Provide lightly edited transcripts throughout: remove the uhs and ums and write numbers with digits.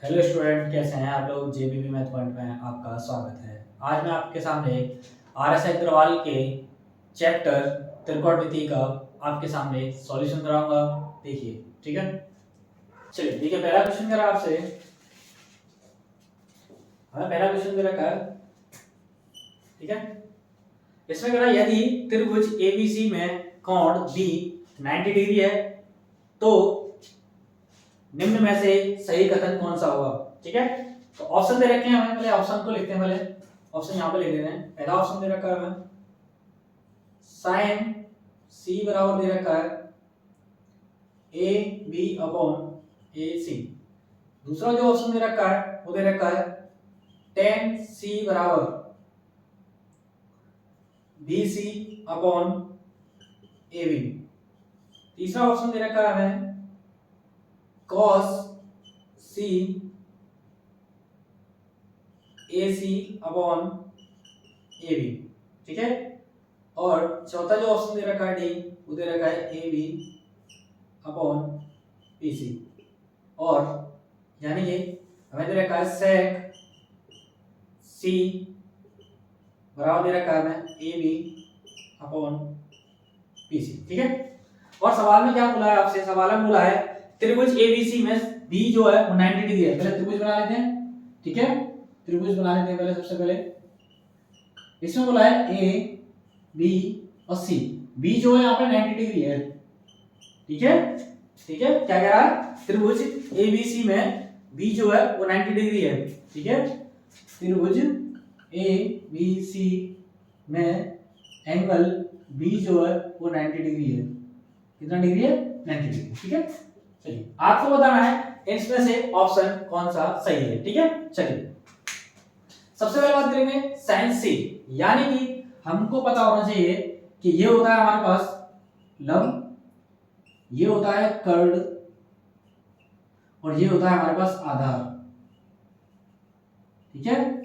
Hello student, कैसे हैं आप लोग। जेबीबी मैथ पॉइंट में आपका स्वागत है। आज मैं आपके सामने आर एस अग्रवाल के चैप्टर त्रिकोणमिति का आपके सामने सॉल्यूशन कराऊंगा। देखिए, ठीक है। चलिए देखिए, पहला क्वेश्चन करा आपसे। हमें पहला क्वेश्चन दे रखा है, ठीक है। इसमें करा यदि त्रिभुज एबीसी में कोण बी 90 डिग्री है तो निम्न में से सही कथन कौन सा होगा, ठीक है। तो ऑप्शन दे रखे हैं हमें, पहले ऑप्शन को लिखते हैं। पहले ऑप्शन यहाँ पे लिख देते हैं। पहला ऑप्शन दे रखा है हमें साइन सी बराबर दे रखा है ए बी अपॉन ए सी। दूसरा जो ऑप्शन दे रखा है वो दे रखा है टेन सी बराबर B C upon A B. तीसरा ऑप्शन दे रखा है हमें cos c A C upon A B, ठीक है। और चौथा जो ऑप्शन दे रखा है डी, वो दे रखा है A B upon B C. और यानी कि हमें दे रखा है सेक सी बराबर दे रखा है हमें A B upon B C, ठीक है। और सवाल में क्या बोला है आपसे, सवाल में बोला है त्रिभुज एबीसी में बी जो है वो 90 डिग्री है। पहले त्रिभुज बना लेते हैं, ठीक है। त्रिभुज बना लेते हैं पहले, सबसे पहले इसमें बोला है ए बी और सी। बी जो है यहाँ पे 90 डिग्री है, ठीक है। ठीक है, क्या कह रहा है, त्रिभुज एबीसी में बी जो है वो 90 डिग्री है, ठीक है। त्रिभुज ए बी सी में एंगल बी जो है वो 90 डिग्री है। कितना डिग्री है? 90 डिग्री, ठीक है। चलिए आपको बताना है इसमें से ऑप्शन कौन सा सही है, ठीक है। चलिए सबसे पहले बात करेंगे साइन सी, यानी कि हमको पता होना चाहिए कि ये होता है हमारे पास लंब, ये होता है कर्ड और ये होता है हमारे पास आधार, ठीक है।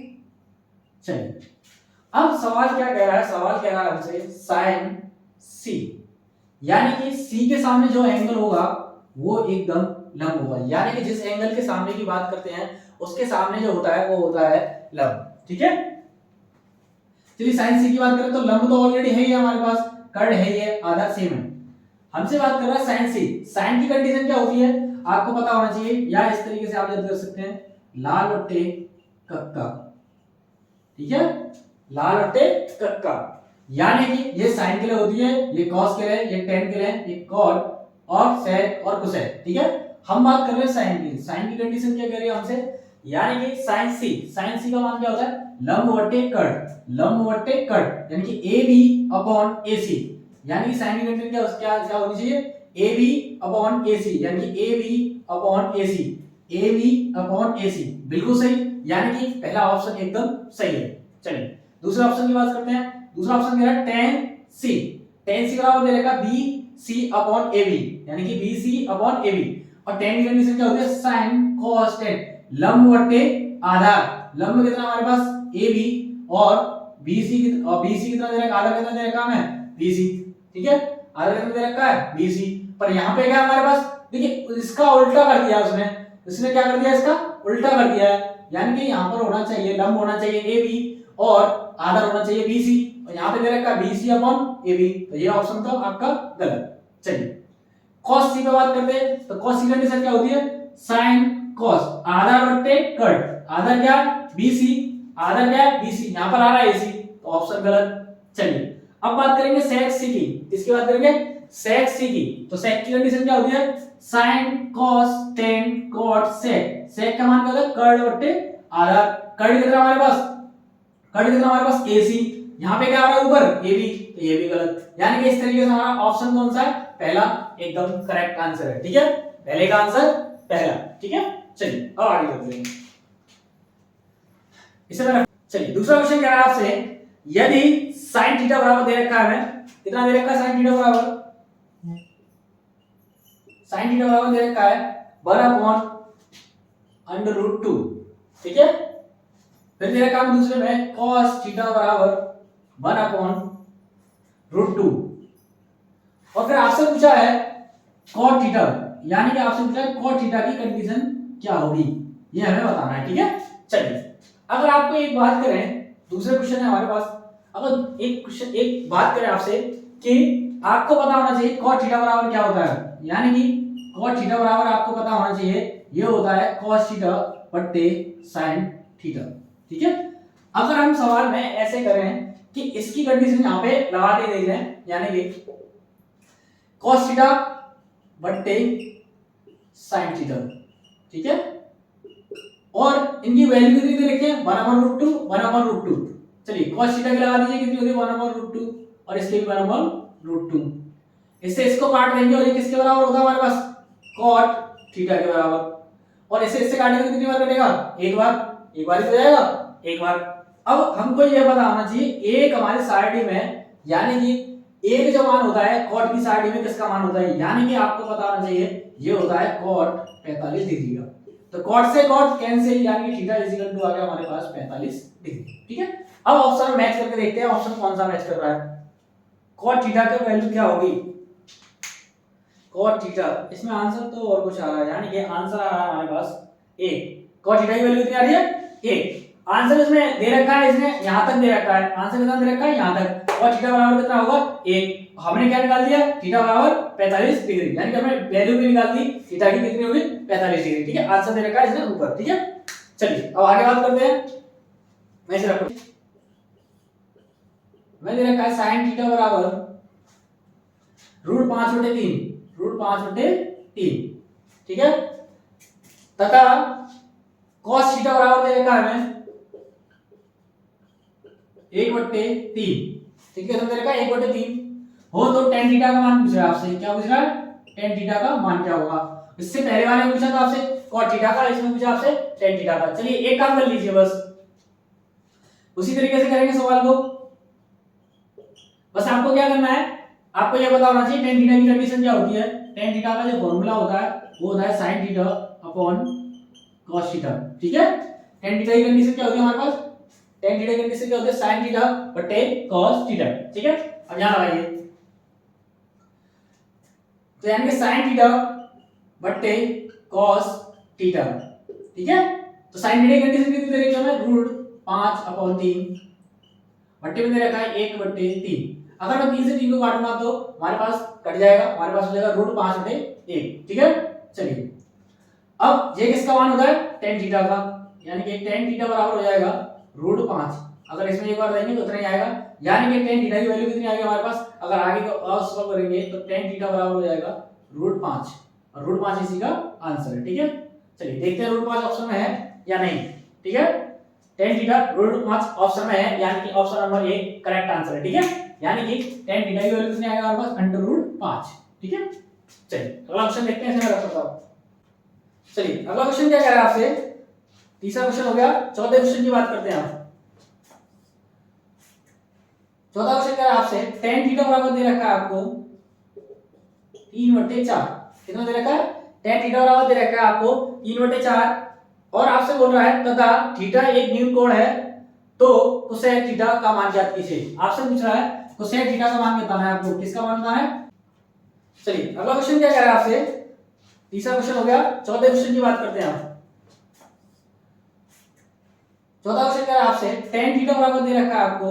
चलिए अब सवाल क्या कह रहा है, सवाल कह रहा है हमसे साइन सी, यानी कि सी के सामने जो एंगल होगा वो एकदम लंब होगा। यानी कि जिस एंगल के सामने की बात करते हैं उसके सामने जो होता है वो होता है लंब, ठीक है। चलिए साइन सी की बात करें तो लंब तो ऑलरेडी है ही हमारे पास, कर्ड है ही है, आधार सेम है। हमसे बात कर रहा है साइन सी। साइन की कंडीशन क्या होती है आपको पता होना चाहिए, या इस तरीके से आप याद कर सकते हैं, लाल बट्टे कक्का, ठीक है। लाल बट्टे कक्का, यानी कि ये साइन के लिए होती है, ये कॉस के लिए, ये टेन के लिए, ये कॉट और सेक और कोसेक, ठीक है। हम बात कर रहे हैं साइन की। साइन की कंडीशन क्या कह रही है हमसे, यानी कि साइन सी, साइन सी का मान क्या होता है, लंब बट्टे कट, लंब बट्टे कट, यानी कि A B upon A C. यानी कि साइन की कंडीशन क्या क्या होनी चाहिए, ए बी अपॉन ए सी, यानी कि A B upon A C, A B upon A C, बिल्कुल सही। यानी कि पहला ऑप्शन एकदम सही है। चलिए दूसरे ऑप्शन की बात करते हैं। दूसरा ऑप्शन कह रहा है टेन सी, टेन सी बराबर दे रखा B C upon A B, यानी कि B C upon A B. और टेन की कंडीशन क्या होती है, साइन cos टेन, लंब बट्टे आधार। लंब कितना हमारे पास ए बी और बीसी कितना दे रखा, आधार कितना दे रखा है बीसी, ठीक है। आधार कितना दे रखा है बीसी। पर यहाँ पे क्या हमारे पास, देखिए इसका उल्टा कर दिया उसने, इसने क्या कर दिया, इसका उल्टा कर दिया है। यानी कि यहाँ पर होना चाहिए, लंब होना चाहिए ए बी और आधार होना चाहिए बीसी, और यहाँ पे दे रखा बीसी अपॉन ए बी, तो ये ऑप्शन तो आपका गलत। चलिए cos c पे बात करते हैं, तो cos c कंडीशन क्या होती है, sin cos, आधार बट्टे कट, आधार क्या bc, आधार क्या bc, यहां पर आ रहा है ac, तो ऑप्शन गलत। चलिए अब बात करेंगे sec c की। किसकी बात करेंगे, sec c की। तो sec की कंडीशन क्या होती है, sin cos tan cot sec, sec का मान क्या होता है, कर्ड बट्टे आधार। कर्ड कितना हमारे पास, कर्ड कितना हमारे पास ac, यहां पे क्या आ रहा है ऊपर ab, तो ये भी गलत। यानी कि इस तरीके से हमारा ऑप्शन कौन सा है, पहला एकदम करेक्ट आंसर है, ठीक है। पहले का आंसर पहला, ठीक है। चलिए अब आगे चलते हैं। इसे मैंने, चलिए दूसरा क्वेश्चन कह रहा है आपसे, यदि sin थीटा बराबर दे रखा है हमें, कितना दे रखा है sin थीटा बराबर, sin थीटा बराबर दे रखा है 1/√2, ठीक है। फिर दे रखा है दूसरे में cos थीटा बराबर 1/√2, और फिर आपसे पूछा है cot थीटा, यानी कि आपसे पूछा है cot थीटा की कंडीशन क्या होगी, ये हमें बताना है, ठीक है। चलिए अगर आपको एक बात करें, दूसरे क्वेश्चन है हमारे पास, अगर एक बात करें आपसे कि आपको पता होना चाहिए cot थीटा बराबर क्या होता है, यानी कि cot थीटा बराबर आपको पता होना चाहिए ये होता है cos थीटा बट्टे sin थीटा, ठीक है। अगर हम सवाल में ऐसे करें कि इसकी कंडीशन यहाँ पे लगा दे रही है, यानी कि cos थीटा बट्टे sin थीटा, ठीक है, और इनकी वैल्यू कितनी दे रखी है 1/√2 1/√2। चलिए cos थीटा की लगा दीजिए, कितनी होगी 1/√2 और इसके भी 1/√2। इससे इसको काट देंगे और ये किसके बराबर होगा हमारे पास cot थीटा के बराबर, और इससे काटेंगे कितनी बार कटेगा एक बार ही तो जाएगा एक बार। अब हमको ये पता होना चाहिए एक हमारे साइड में, यानी कि एक जो मान होता है cot की साइड में किसका मान होता है, यानी कि आपको पता होना चाहिए ये होता है cot 45 डिग्री का। तो cot से cot कैंसिल, यानी कि थीटा इज इक्वल टू आ गया हमारे पास 45 डिग्री, ठीक है। अब ऑप्शन मैच करके देखते हैं ऑप्शन कौन सा मैच कर रहा है। cot थीटा की वैल्यू क्या होगी cot थीटा, इसमें आंसर तो और कुछ आ रहा है, यानी कि आंसर आ रहा है हमारे पास 1। cot थीटा की वैल्यू कितनी आ रही है 1। आंसर इसमें दे रखा है, इसने यहां तक दे रखा है, आंसर कितना दे रखा है यहां तक, और थीटा बराबर कितना होगा 1। हमने क्या निकाल दिया थीटा बराबर 45 डिग्री, यानी कि हमने वैल्यू भी निकाल दी थीटा की कितनी होगी 45 डिग्री, ठीक है। आंसर दे रखा है इसने ऊपर, ठीक है। चलिए अब आगे बात करते हैं। मैं इसे रखूं, मैं दे रखा है sin थीटा बराबर √5/3 √5/3, ठीक है, तथा cos थीटा बराबर दे रखा है हमें 1/3, ठीक है, तो दे रखा है 1/3 हो, तो tan थीटा का मान पूछ रहा है आपसे, क्या पूछ रहा है tan थीटा का मान क्या होगा। इससे पहले वाले में पूछा था आपसे cot थीटा का, इसमें पूछा आपसे tan थीटा का। चलिए एक काम कर लीजिए, बस उसी तरीके से करेंगे सवाल को। बस आपको क्या करना है, आपको यह पता होना चाहिए tan थीटा की कंडीशन क्या होती है। tan थीटा का जो फॉर्मूला होता है वो होता है sin theta upon cos theta, ठीक है। tan थीटा की कंडीशन क्या होती है हमारे पास, tan थीटा की कंडीशन क्या होती है sin थीटा बटे cos थीटा, ठीक है। अब यहां लगाइए, तो यानी कि sin थीटा बटे cos थीटा, ठीक है। तो sin थीटा की कंडीशन कितनी दे रखी है हमें √5/3 बट्टे में दे रखा है 1/3। अगर मैं 3 से 3 को काटूंगा तो हमारे पास कट जाएगा, हमारे पास हो जाएगा √5/1, ठीक है। चलिए अब ये किसका मान होता है tan थीटा का, यानी कि tan थीटा बराबर हो जाएगा √5। अगर इसमें एक बार देंगे तो उतना ही आएगा, यानी कि tan थीटा की वैल्यू कितनी आ गई हमारे पास। अगर आगे को सॉल्व करेंगे तो tan थीटा बराबर हो जाएगा √5, और √5 इसी का आंसर है, ठीक है। चलिए देखते हैं √5 ऑप्शन में है या नहीं, ठीक है। tan थीटा √5 ऑप्शन में है, यानी कि option number A correct answer है, ठीक है। यानी कि tan थीटा की वैल्यू कितनी आएगा हमारे पास √5, ठीक है। चलिए अगला क्वेश्चन देखते हैं, इसमें रख सकता हूं। चलिए अगला क्वेश्चन क्या कह रहा है आपसे, तीसरा क्वेश्चन हो गया। चौथे क्वेश्चन की बात करते हैं आप। चौथा क्वेश्चन कह रहा है आपसे tan थीटा बराबर दे रखा है आपको 3/4, कितना दे रखा है tan थीटा बराबर दे रखा है आपको 3/4, और आपसे बोल रहा है तथा थीटा एक न्यून कोण है, तो कोसेक थीटा का मान ज्ञात कीजिए। आपसे पूछ रहा है कोसेक थीटा का मान बताना है आपको, किसका मान बताना है। चलिए अगला क्वेश्चन क्या कह रहा है आपसे, तीसरा क्वेश्चन हो गया। चौथे क्वेश्चन की बात करते हैं आप। चौथा क्वेश्चन कह रहा है आपसे tan थीटा बराबर दे रखा है आपको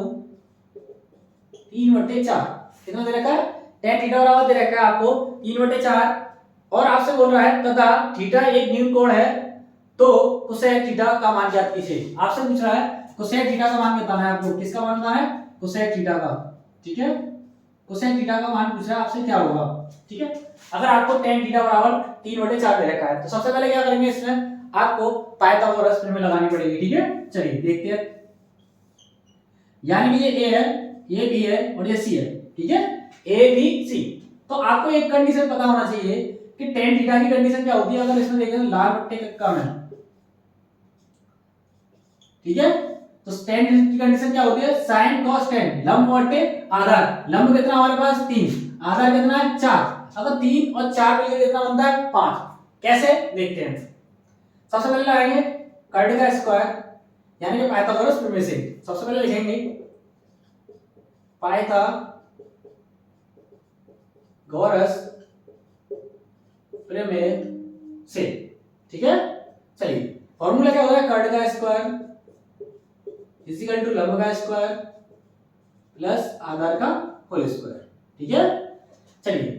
3/4, कितना दे रखा है tan थीटा बराबर दे रखा है आपको 3/4, और आपसे बोल रहा है तथा थीटा एक न्यून कोण है, तो कोसेक थीटा का मान ज्ञात कीजिए। आपसे पूछ रहा है कोसेक थीटा का मान बताना है आपको, किसका मान बताना है कोसेक थीटा का, ठीक है। कोसेक थीटा का मान पूछ रहा है आपसे क्या होगा, ठीक है। अगर आपको tan थीटा बराबर 3/4 दे रखा है तो सबसे पहले क्या करेंगे, इसमें आपको पाइथागोरस प्रमेय लगानी पड़ेगी, ठीक है। चलिए देखते हैं, यानी कि ये a है, ये b है और ये c है, ठीक है, a b c। तो आपको एक कंडीशन पता होना चाहिए कि tan थीटा की कंडीशन क्या होती है। अगर इसमें देखें लाल बट्टे का कम है, ठीक है, तो tan की कंडीशन क्या होती है sin cos tan, लंब बटे आधार। लंब कितना हमारे पास 3, आधार कितना है 4। अगर 3 और 4 मिलकर कितना बनता है 5। कैसे देखते हैं, सबसे पहले लगाएंगे कर्ड का स्क्वायर, यानी कि पाइथागोरस प्रमेय से। सबसे पहले लिखेंगे पाइथागोरस प्रमेय से, ठीक है। चलिए फॉर्मूला क्या होता है, कर्ड का स्क्वायर इक्वल टू लंब का स्क्वायर प्लस आधार का होल स्क्वायर। ठीक है, चलिए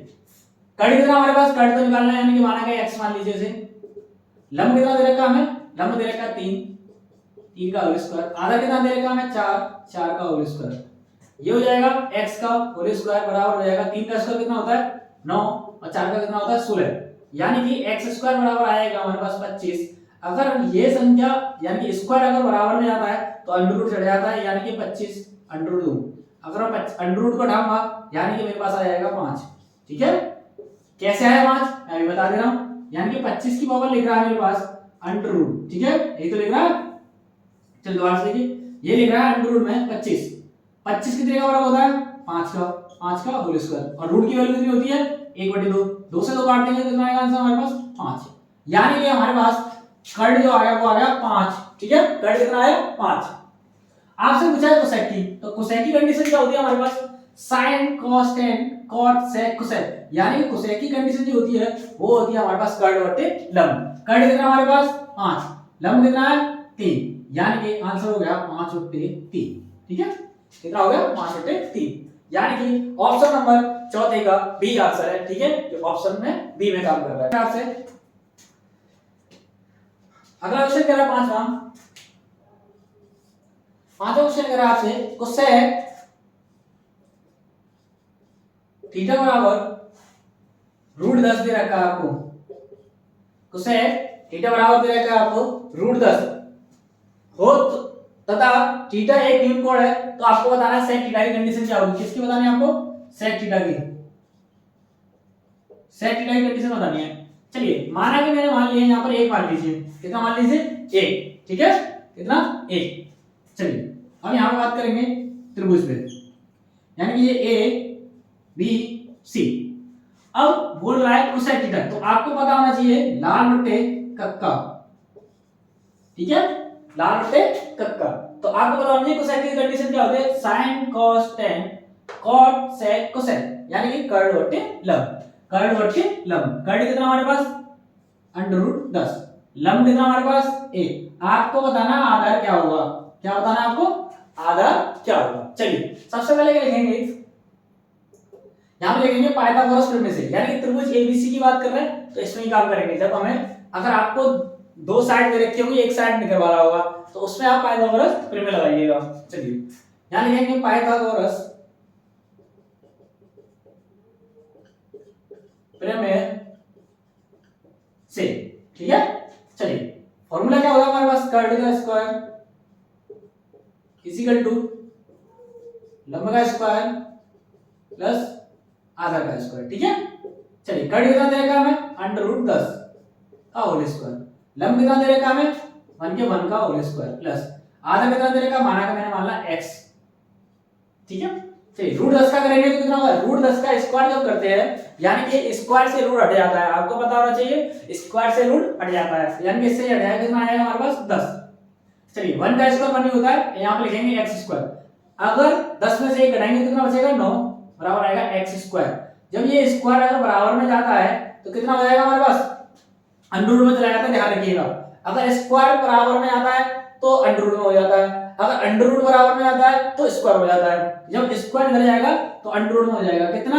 कर्ड कितना हमारे पास, कर्ड तो निकालना है, यानी कि माना गया x मान लीजिए इसे। लंब कितना दे रखा हमें, लंब दे रखा 3 का होल स्क्वायर, आधा कितना दे रखा हमें 4 का होल स्क्वायर। ये हो जाएगा x का होल स्क्वायर बराबर हो जाएगा 3 का स्क्वायर कितना होता है 9 और 4 का कितना होता है 16, यानी कि x स्क्वायर बराबर आएगा हमारे पास 25। अगर ये संख्या यानी कि स्क्वायर अगर बराबर में आता है तो अंडर रूट चढ़ जाता है, यानी कि 25 अंडर रूट 2। अगर मैं अंडर रूट को हटाऊंगा यानी कि मेरे पास आ जाएगा 5। ठीक है, कैसे आया 5 मैं अभी बता दे रहा हूं। यानी कि 25 की पावर लिख रहा है मेरे पास अंडर रूट। ठीक है, यही तो लिख रहा है। चल दोबारा से देखिए, ये लिख रहा है अंडर रूट में 25 कितने का बराबर होता है 5 का होल स्क्वायर, और रूट की वैल्यू कितनी होती है 1/2। 2 से 2 काट देंगे तो कितना आएगा आंसर हमारे पास 5, यानी कि हमारे पास कर्ड जो आया वो आ गया 5। ठीक है, कर्ड कितना आया 5। आपसे पूछा है कोसेक की, तो कोसेक की कंडीशन क्या होती है हमारे पास, sine cos tan cot sec cosec, यानी कि कोसेक की कंडीशन जो होती है वो होती है हमारे पास कर्ड बटे लंब। कर्ड कितना हमारे पास 5, लंब कितना है 3, यानी कि आंसर हो गया 5/3। ठीक है, कितना हो गया 5/3, यानी कि ऑप्शन नंबर चौथे का बी आंसर है। ठीक है, जो ऑप्शन में बी में काम कर रहा है। आपसे अगला क्वेश्चन कह रहा है पांचवा क्वेश्चन कह रहा है आपसे कोसेक थीटा बराबर √10 दे रखा है आपको। कोसेक थीटा बराबर दे रखा है आपको √10 हो तथा थीटा एक यूनिट कोण है, तो आपको बताना है सेक थीटा की कंडीशन क्या होगी। किसकी बतानी है आपको, सेक थीटा की कंडीशन बतानी है। चलिए माना कि मैंने मान लिया यहाँ पर 1 मान लीजिए, कितना मान लीजिए 1। ठीक है, कितना 1। चलिए अब यहाँ पे बात करेंगे त्रिभुज पे, यानी कि ये ए बी सी। अब बोल रहा है कोसेक थीटा, तो आपको पता होना चाहिए लाल बट्टे कक्का। ठीक है, लाल बट्टे कक्का, तो आपको पता होना चाहिए कोसेक की कंडीशन क्या होती है, sine cos tan cot sec cosec, यानी कि कर्ड बट्टे लंब। कर्ड बट्टे लंब, कर्ड कितना हमारे पास √10, लंब कितना हमारे पास 1। आपको बताना आधार क्या होगा, क्या बताना है आपको, आधार क्या होगा। चलिए सबसे पहले क्या लिखेंगे, यहां पे लिखेंगे पाइथागोरस प्रमेय से, यानी कि त्रिभुज एबीसी की बात कर रहे हैं तो इसमें ही काम करेंगे। जब हमें अगर आपको 2 साइड दे रखी होगी, एक साइड निकलवा रहा होगा, तो उसमें आप पाइथागोरस प्रमेय लगाइएगा। चलिए यहां लिखेंगे पाइथागोरस प्रमेय से। ठीक है, चलिए फॉर्मूला क्या होगा हमारे पास, कर्ड का स्क्वायर इक्वल टू लंब का स्क्वायर प्लस आधा का स्क्वायर। ठीक है, चलिए कर्ड कितना दे रखा हमें √10 का होल स्क्वायर, लंब कितना दे रखा हमें 1 के 1 का होल स्क्वायर प्लस आधा कितना दे रखा, माना का मैंने मान ला x। ठीक है, चलिए √10 का करेंगे तो कितना होगा, √10 का स्क्वायर जब करते हैं यानी कि स्क्वायर से रूट हट जाता है। आपको पता होना चाहिए स्क्वायर से रूट हट जाता है, यानी कि इससे हट जाएगा, कितना आएगा हमारे पास 10। चलिए 1 का स्क्वायर 1 ही होता है, यहाँ पे लिखेंगे x²। अगर 10 में से 1 घटाएंगे तो कितना बचेगा 9 बराबर आएगा x²। जब ये स्क्वायर अगर बराबर में जाता है तो कितना हो जाएगा हमारे पास, अंडर रूट में चला जाता है, ध्यान रखिएगा। अगर स्क्वायर बराबर में आता है तो अंडर रूट में हो जाता है, अगर अंडर रूट बराबर में आता है तो स्क्वायर हो जाता है। जब स्क्वायर इधर जाएगा तो अंडर रूट में हो जाएगा, कितना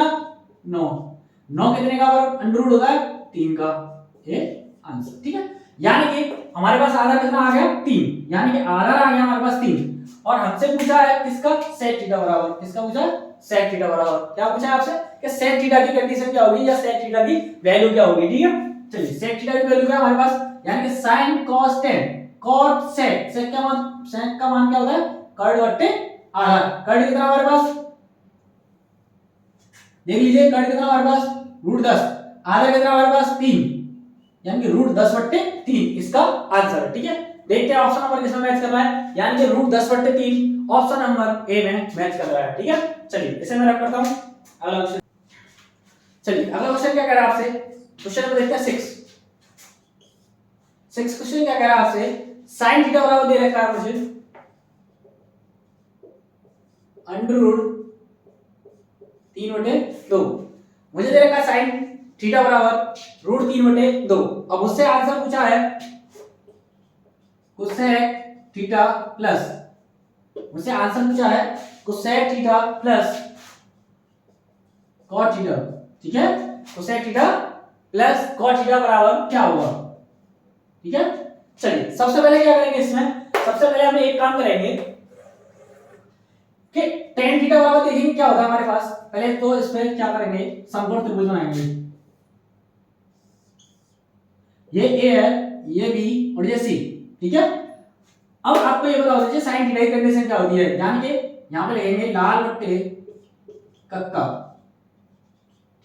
9 कितने का अंडर रूट होता है 3 का, ये आंसर। ठीक है, यानी कि हमारे पास आधार कितना आ गया 3, यानी कि आधार आ गया हमारे पास 3। और हमसे पूछा है किसका, सेक थीटा बराबर, किसका पूछा, सेक थीटा बराबर। क्या पूछा है आपसे कि सेक थीटा की कंडीशन क्या होगी या सेक थीटा की वैल्यू क्या होगी। ठीक है, चलिए सेक थीटा की वैल्यू क्या है हमारे पास, यानी कि sin cos tan cot sec, सेक का मान क्या होता है, कर्ड बट्टे आधार। कर्ड कितना हमारे पास, देख लीजिए कर्ड कितना हमारे पास √10, आधा कितना हमारे पास 3, यानी कि √10/3 इसका आंसर है। ठीक है, देखते हैं ऑप्शन नंबर किसमें मैच कर रहा है, यानी कि √10/3 ऑप्शन नंबर ए में मैच कर रहा है। ठीक है, चलिए इसे मैं रख करता हूं अगला क्वेश्चन। चलिए अगला क्वेश्चन क्या कह रहा है आपसे, क्वेश्चन नंबर देखते हैं 6 क्वेश्चन क्या कह रहा है आपसे, sin थीटा बराबर दे रखा है मुझे √3/2, मुझे दे रखा है sin थीटा बराबर √3/2। अब उससे आंसर पूछा है कोसेक थीटा प्लस, मुझसे आंसर पूछा है cosec theta plus cot theta, ठीक है। Cosec theta plus cot theta बराबर क्या होगा, ठीक है। चलिए सबसे पहले क्या करेंगे इसमें, सबसे पहले हम एक काम करेंगे कि tan थीटा बराबर देखेंगे क्या होता है हमारे पास। पहले तो इस पे क्या करेंगे, समकोण त्रिभुज बनाएंगे। ये A है, ये B और ये C, ठीक है। अब आपको ये बताओ दीजिए sin थीटा की कंडीशन क्या होती है, यानी कि यहां पे लिखेंगे लाल बट्टे कक्का,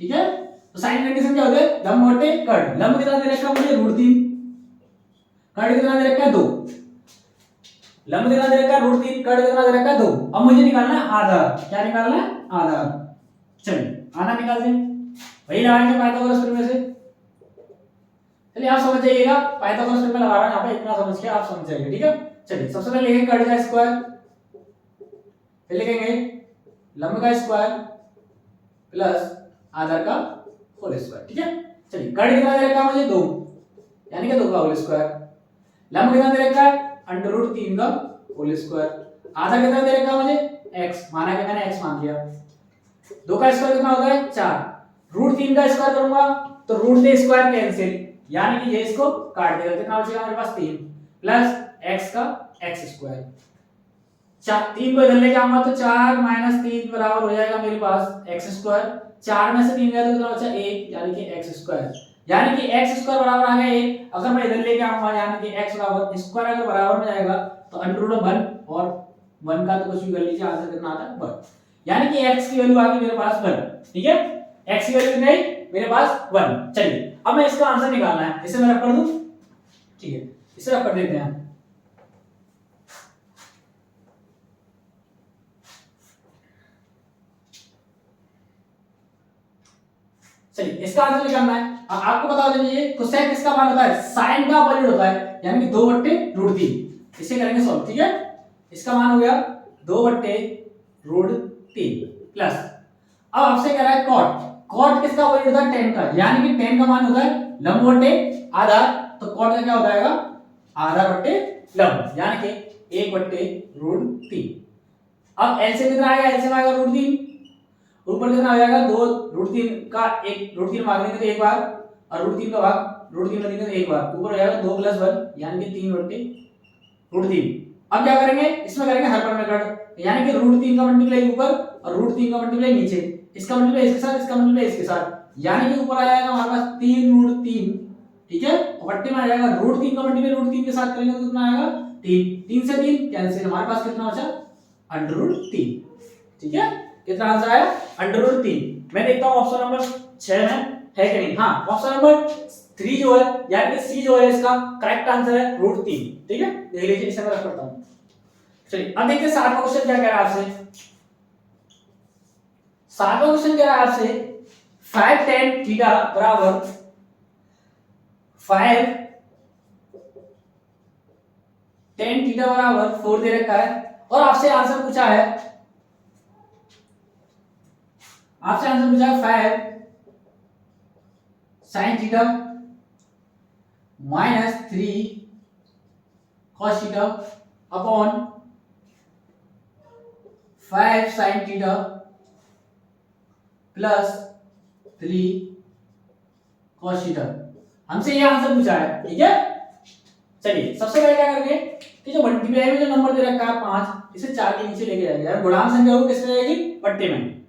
ठीक है। तो साइन कंडीशन क्या होती है, लंब बटे कर्ण। लंब कितना दे रखा है मुझे √3, कर्ण कितना दे रखा है 2, लंब कितना दे रखा है √3, कर्ण कितना दे रखा है 2। अब मुझे निकालना है आधार, क्या निकालना है आधार। चलिए आधार निकाल दें, वही लगाएंगे पाइथागोरस प्रमेय से। चलिए आप समझ जाइएगा, पाइथागोरस प्रमेय लगा रहा हूं यहां पे, इतना समझ के आप समझ जाइए, ठीक है। चलिए सबसे पहले लिखेंगे कर्ण का स्क्वायर, फिर लिखेंगे लंब का स्क्वायर प्लस आधार का होल स्क्वायर, ठीक है। चलिए कर्ण कितना दे रखा है मुझे 2, यानी कि 2 का होल स्क्वायर। लंब कितना दे रखा है √3 का होल स्क्वायर। आधा कितना दे रखा है मुझे x, माना कि मैंने x मान लिया। 2 का स्क्वायर कितना होता है 4, √3 का स्क्वायर करूंगा तो रूट से स्क्वायर कैंसिल, यानी कि ये इसको काट देगा, कितना बचेगा मेरे पास 3 प्लस x का x स्क्वायर। 3 को इधर लेके आऊंगा तो 4 - 3 बराबर हो जाएगा मेरे पास x स्क्वायर। 4 में से 3 गया तो कितना बचा 1, यानी कि x स्क्वायर, यानी कि x स्क्वायर बराबर आ गया 1। अगर मैं इधर लेके आऊंगा यानी कि x बराबर स्क्वायर अगर बराबर में जाएगा तो √1 और 1 का तो कुछ भी कर लीजिए, आंसर कितना आता है 1, यानी कि x की वैल्यू आ गई मेरे पास 1, ठीक है। x की वैल्यू नहीं मेरे पास 1। चलिए अब मैं इसका आंसर निकालना है, इसे मैं रख कर दूं, ठीक है, इसे रख कर देते हैं। चलिए इसका आंसर निकालना है। आपको बता दीजिए कोसेक किसका मान होता है, साइन का अपोजिट होता है, यानी कि 2/√3। इसे करेंगे सॉल्व, ठीक है। इसका मान हो गया 2/√3 प्लस, अब आपसे कह रहा है कॉट, कॉट किसका अपोजिट होता है tan का, यानी कि tan का मान होता है लंब बटे आधार, तो कॉट का क्या हो जाएगा आधार बटे लंब, यानी कि 1/√3। अब एलसीएम कितना आएगा, एलसीएम आएगा √3, ऊपर कितना आ जाएगा 2, √3 का 1, √3 भाग देंगे तो एक बार, और √3 का भाग √3 में देंगे तो एक बार, ऊपर हो जाएगा 2 + 1 यानी कि 3/√3। अब क्या करेंगे, इसमें करेंगे हर पर में कट, यानी कि √3 का मल्टीप्लाई ऊपर और √3 का मल्टीप्लाई नीचे, इसका मल्टीप्लाई इसके साथ, इसका मल्टीप्लाई इसके साथ, यानी कि ऊपर आ जाएगा हमारे पास 3√3, ठीक है। और बट्टे में आ जाएगा √3 का मल्टीप्लाई √3 के साथ करेंगे तो कितना आएगा 3, 3 से 3 कैंसिल, हमारे पास कितना बचा √3, ठीक है। कितना आंसर आया √3। मैं देखता हूं ऑप्शन नंबर 6 में है कि नहीं। हाँ ऑप्शन नंबर 3 जो है यानी कि सी जो है इसका करेक्ट आंसर है √3, ठीक है। देख लीजिए, इसे मैं रख करता हूं। चलिए अब देखिए 7वां क्वेश्चन क्या कह रहा है आपसे। 7वां क्वेश्चन कह रहा है आपसे 5 tan थीटा बराबर 5 tan थीटा बराबर 4 दे रखा है, और आपसे आंसर पूछा है, आपसे आंसर पूछा है 5 sin theta -3 cos theta upon 5 sin theta plus 3 cos theta. हमसे ये आंसर पूछा है, ठीक है। चलिए सबसे पहले क्या करेंगे कि जो मल्टीप्लाई में जो नंबर दे रखा है 5, इसे 4 के नीचे लेके जाएंगे, यार गुणांक संख्या हो किसमें जाएगी पट्टे में,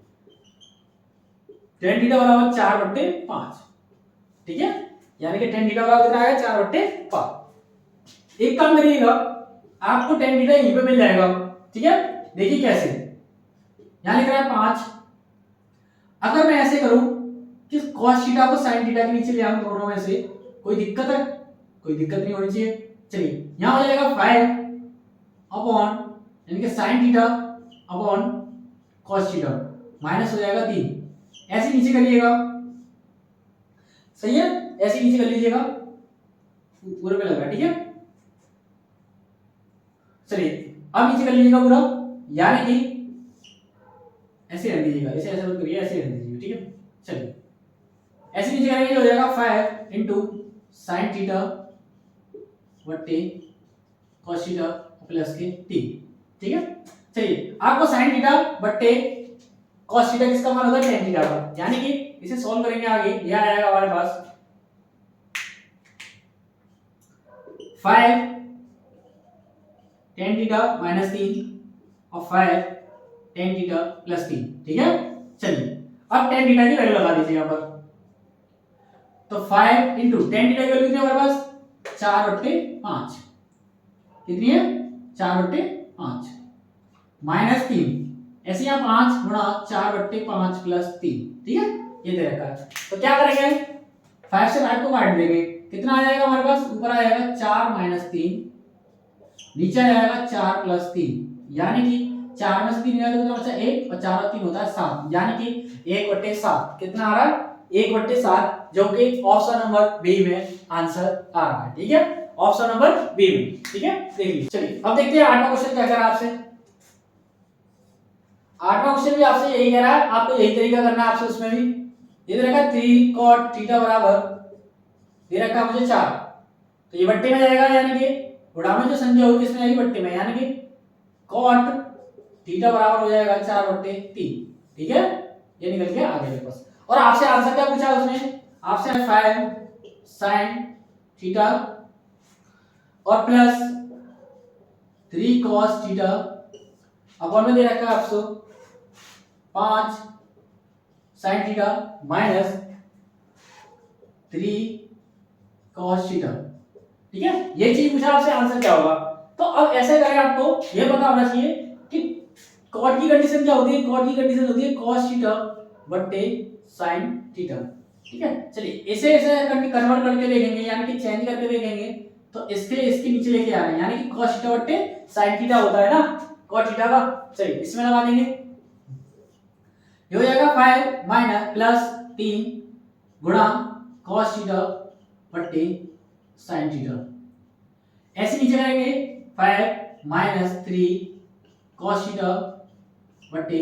tan थीटा बराबर 4/5, ठीक है, यानी कि tan थीटा बराबर कितना आएगा 4/5। एक काम करिएगा, आपको tan थीटा यहीं पे मिल जाएगा, ठीक है। देखिए कैसे, यहां लिख रहा है 5, अगर मैं ऐसे करूं कि cos थीटा को sin थीटा के नीचे ले आऊं दोनों में से, कोई दिक्कत है, कोई दिक्कत नहीं होनी चाहिए। चलिए यहां हो जाएगा 5 अपॉन यानी कि sin theta upon cos theta, minus हो जाएगा 3, ऐसे नीचे करिएगा, सही है, ऐसे नीचे कर लीजिएगा, पूरे पे लगा, ठीक है। चलिए अब नीचे कर लीजिएगा पूरा, यानी कि ऐसे रख दीजिएगा, ऐसे ऐसे मत करिए, ऐसे रख दीजिएगा, ठीक है। चलिए ऐसे नीचे करेंगे हो जाएगा 5 sin थीटा बट्टे cos थीटा प्लस के 3। ठीक है, चलिए आपको sin थीटा बट्टे cos थीटा किसका मान होगा, tan थीटा का, यानी कि इसे सॉल्व करेंगे आगे, यह आएगा हमारे पास 5 tan थीटा माइनस 3 और 5 tan थीटा प्लस 3। ठीक है, चलिए अब tan थीटा की वैल्यू लगा दीजिए यहाँ पर, तो 5 इंटू tan थीटा की वैल्यू कितनी है हमारे पास, 4/5, कितनी है 4/5 माइनस 3, ऐसे यहाँ 5 गुणा 4/5 प्लस 3। ठीक है, ये दे रखा है, तो क्या करेंगे 5 से 5 को काट देंगे, कितना आ जाएगा हमारे पास, ऊपर आ जाएगा 4 माइनस 3, नीचे आ जाएगा 4 प्लस 3, यानी कि 4 में से 3 निकाले तो कितना बचा 1 और 4 और 3 होता है 7, यानी कि 1/7 कितना आ रहा है 1/7, जो कि ऑप्शन नंबर बी में आंसर आ रहा है। ठीक है, ऑप्शन नंबर बी में। ठीक है, देखिए चलिए अब देखते हैं 8वां क्वेश्चन क्या कह रहा है आपसे। 8वां क्वेश्चन भी आपसे यही कह रहा है, आपको यही तरीका करना है आपसे, उसमें भी ये दे रखा है 3 cot थीटा बराबर दे रखा है मुझे 4, तो ये बट्टे में जाएगा, यानी कि गुणा में जो संख्या होगी किसमें आएगी, बट्टे में, यानी कि cot थीटा बराबर हो जाएगा 4/3। ठीक है, ये निकल के आ गया मेरे पास। और आपसे आंसर क्या पूछा है उसने, आपसे 5 sin थीटा और प्लस 3 cos थीटा अपॉन में दे रखा है आपको 5 sin theta minus 3 cos theta. ठीक है, ये चीज पूछा आपसे, आंसर क्या होगा। तो अब ऐसे करें, आपको ये पता होना चाहिए कि cot की कंडीशन क्या होती है, cot की कंडीशन होती है cos थीटा बट्टे sin थीटा। ठीक है, चलिए इसे ऐसे कन्वर्ट करके देखेंगे, यानी कि चेंज करके देखेंगे, तो इसके नीचे लेके आ रहे हैं, यानी कि cos थीटा बट्टे sin थीटा होता है ना cot थीटा का। चलिए इसमें लगा देंगे, ये हो जाएगा 5 माइनस प्लस 3 गुणा cos थीटा बट्टे sin थीटा, ऐसे नीचे करेंगे 5 माइनस 3 cos थीटा बट्टे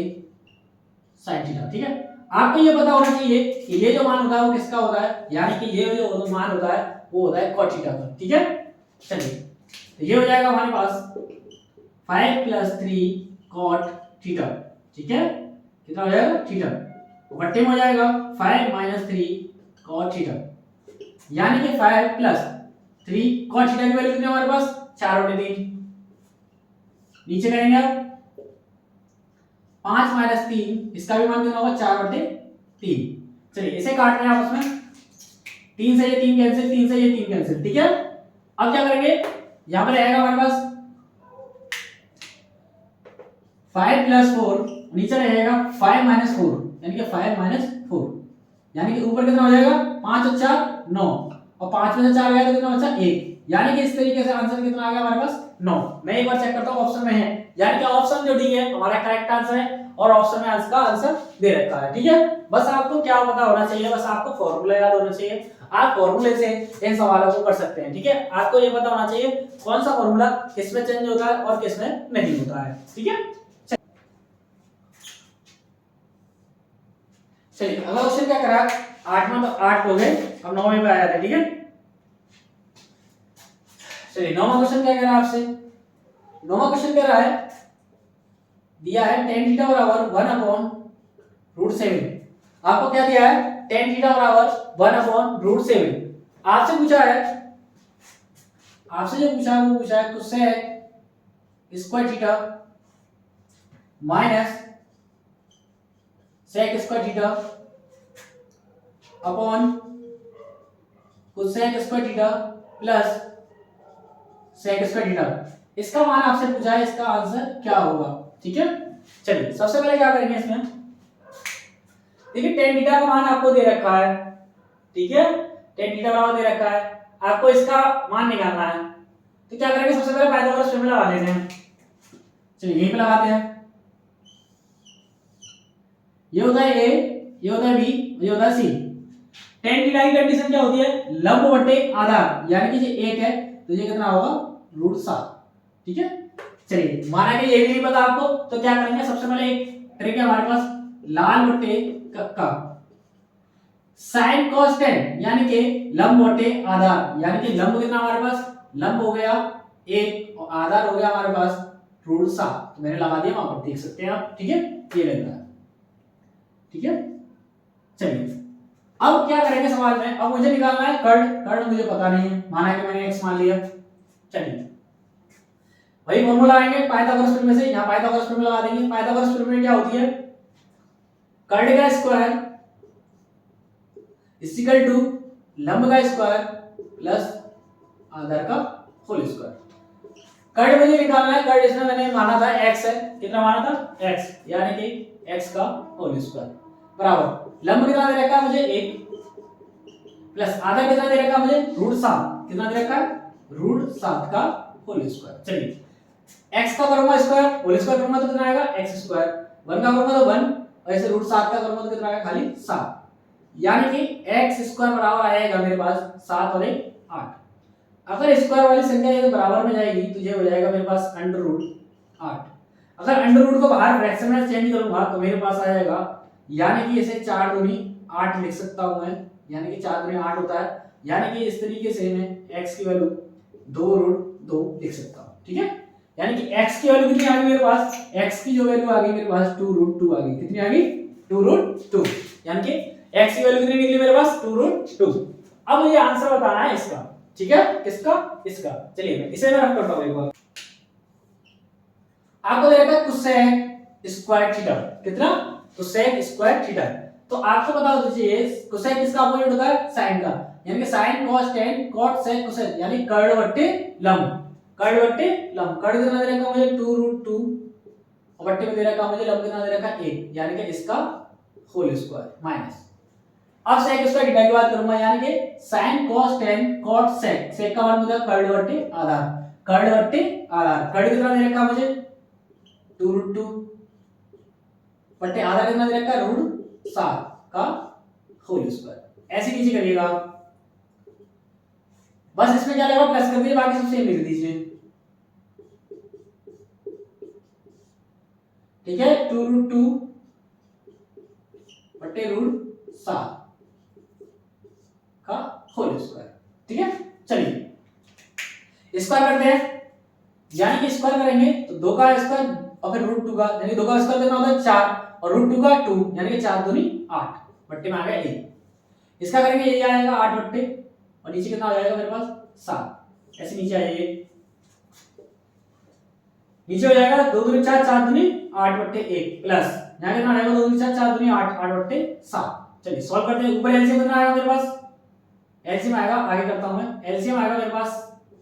sin थीटा। ठीक है, आपको ये पता होना चाहिए कि ये जो मान होता है वो किसका होता है, यानी कि ये जो मान होता है वो होता है cot थीटा का। ठीक है, चलिए तो ये हो जाएगा हमारे पास 5 प्लस 3 cot थीटा। ठीक है, कितना हो जाएगा थीटा, बट्टे में हो जाएगा 5 माइनस 3 cot थीटा, यानी कि 5 प्लस 3 cot थीटा की वैल्यू कितनी है हमारे पास 4/3। नीचे करेंगे आप 5 माइनस 3, इसका भी मान कितना होगा 4/3। चलिए इसे काट रहे हैं आपस में, 3 से ये 3 कैंसिल, 3 से ये 3 कैंसिल। ठीक है, अब क्या करेंगे, यहां पर रहेगा हमारे पास 5 प्लस 4, नीचे रहेगा 5 माइनस 4, यानी कि 5 माइनस 4, यानी कि ऊपर कितना हो जाएगा 5 और 4 9, और 5 में से 4 गया तो कितना बचा 1, यानी कि इस तरीके से आंसर कितना आ गया हमारे पास 9। मैं एक बार चेक करता हूं ऑप्शन में है, यानी कि ऑप्शन जो डी है हमारा करेक्ट आंसर है, और ऑप्शन में आंसर का आंसर दे रखा है। ठीक है, बस आपको क्या पता होना चाहिए, बस आपको फॉर्मूला याद होना चाहिए, आप फॉर्मूले से इन सवालों को कर सकते हैं। ठीक है, आपको ये पता होना चाहिए कौन सा फॉर्मूला किस में चेंज होता है और किस में नहीं होता है। ठीक है, चलिए अगला क्वेश्चन क्या करा, 8वां तो 8 हो गए, अब 9वें पे आ जाते हैं। ठीक है, चलिए 9वां क्वेश्चन क्या कह रहा है आपसे, 9वां क्वेश्चन कह रहा है दिया है tan थीटा बराबर 1/√7। आपको क्या दिया है, tan थीटा बराबर 1/√7। आपसे पूछा है, आपसे जो पूछा है वो पूछा है cosec square theta minus sec square theta upon cosec square theta plus sec square theta, इसका मान आपसे पूछा है, इसका आंसर क्या होगा। ठीक है, चलिए सबसे पहले क्या करेंगे इसमें, देखिए tan थीटा का मान आपको दे रखा है। ठीक है, tan थीटा बराबर दे रखा है, आपको इसका मान निकालना है, तो क्या करेंगे, सबसे पहले पाइथागोरस थ्योरम लगा लेते हैं। चलिए यहीं पे लगाते हैं, ये होता है a, ये होता है b, ये होता है c। tan थीटा की कंडीशन क्या होती है, लंब बटे आधार, यानी कि ये 1 है तो ये कितना होगा √7। ठीक है, चलिए माना कि ये भी नहीं पता आपको, तो क्या करेंगे, सबसे पहले एक ट्रिक है हमारे पास, लाल बटे कक्का sin cos tan, यानी कि लंब बटे आधार, यानी कि लंब कितना हमारे पास, लंब हो गया 1 और आधा हो गया हमारे पास √7, तो मैंने लगा दिया वहां पर, देख सकते हैं आप, ठीक है, ये लेना है, ठीक है। चलिए अब क्या करेंगे सवाल में, अब मुझे निकालना है कर्ड मुझे पता नहीं है, माना कि मैंने x मान लिया। चलिए वही फॉर्मूला आएंगे पाइथागोरस प्रमेय से, यहाँ पाइथागोरस प्रमेय लगा देंगे। पाइथागोरस प्रमेय क्या होती है, कर्ड का स्क्वायर इज इक्वल टू लंब का स्क्वायर प्लस आधार का होल स्क्वायर। कर्ड मुझे निकालना है, कर्ड इसमें मैंने माना था x है, कितना माना था x, यानी कि x का होल स्क्वायर बराबर लंब कितना दे रखा है मुझे 1 प्लस आधा कितना दे रखा है मुझे √7, कितना दे रखा है √7 का होल स्क्वायर। चलिए x का करूंगा स्क्वायर, होल स्क्वायर करूंगा तो कितना आएगा x स्क्वायर, 1 का करूंगा तो 1 और ऐसे √7 का करूंगा तो कितना आएगा खाली 7, यानी कि x स्क्वायर बराबर आएगा मेरे पास 7 और 1 8। अगर स्क्वायर वाली संख्या ये बराबर में जाएगी तो ये हो जाएगा मेरे पास √8। अगर अंडर रूट को बाहर फ्रैक्शन में चेंज करूंगा तो मेरे पास आ जाएगा, यानी कि इसे 4 दूनी 8 लिख सकता हूं मैं, यानी कि 4 दूनी 8 होता है, यानी कि इस तरीके से मैं x की वैल्यू 2√2 लिख सकता हूं, ठीक है। यानी कि x की वैल्यू कितनी आ गई मेरे पास, x की जो वैल्यू आ गई मेरे पास 2√2 आ गई, कितनी आ गई 2√2, यानी कि x की वैल्यू कितनी निकली मेरे पास 2√2। अब मुझे आंसर बताना है इसका, ठीक है, किसका, इसका। चलिए मैं इसे मैं रख करता हूं एक बार। आपको दे रखा है कोसेक स्क्वायर थीटा, कितना कोसेक स्क्वायर थीटा, तो आपको बता दीजिए कोसेक किसका अपोजिट होता है साइन का, यानी कि sine cos tan cot sec cosec, यानी कर्ड बट्टे लंब, कर्ड बट्टे लंब। कर्ड कितना दे रखा है मुझे 2√2 और बट्टे में दे रखा है मुझे लंब कितना दे रखा है 1, यानी कि इसका होल स्क्वायर माइनस। अब sec स्क्वायर थीटा की बात करूंगा, यानी कि sin cos tan cot sec, sec का मान होता है कर्ड बट्टे आधार, कर्ड बट्टे आधार। कर्ड कितना दे रखा है मुझे 2√2 बट्टे आधा कितना दे रखा है √7 का होल स्क्वायर। ऐसे नीचे करिएगा, बस इसमें क्या लगेगा प्लस कर दीजिए, बाकी सब सेम लिख दीजिए, ठीक है। 2√2 बट्टे √7 का होल स्क्वायर, ठीक है। चलिए स्क्वायर करते हैं, यानी कि स्क्वायर करेंगे तो 2 का स्क्वायर और फिर √2 का, यानी 2 का स्क्वायर कितना होता है 4 और √2 का 2, यानी कि 4 दूनी 8 बट्टे में आ गया 1। इसका करेंगे ये आएगा 8 बट्टे और नीचे कितना आ जाएगा मेरे पास 7, ऐसे नीचे आइए, नीचे हो जाएगा 2 दूनी 4, 4 दूनी 8 बट्टे 1 प्लस यहां कितना आएगा 2 दूनी 4, 4 दूनी 8, 8 बट्टे 7। चलिए सॉल्व करते हैं। ऊपर एलसीएम कितना आएगा मेरे पास, एलसीएम आएगा, आगे करता हूं मैं, एलसीएम आएगा मेरे पास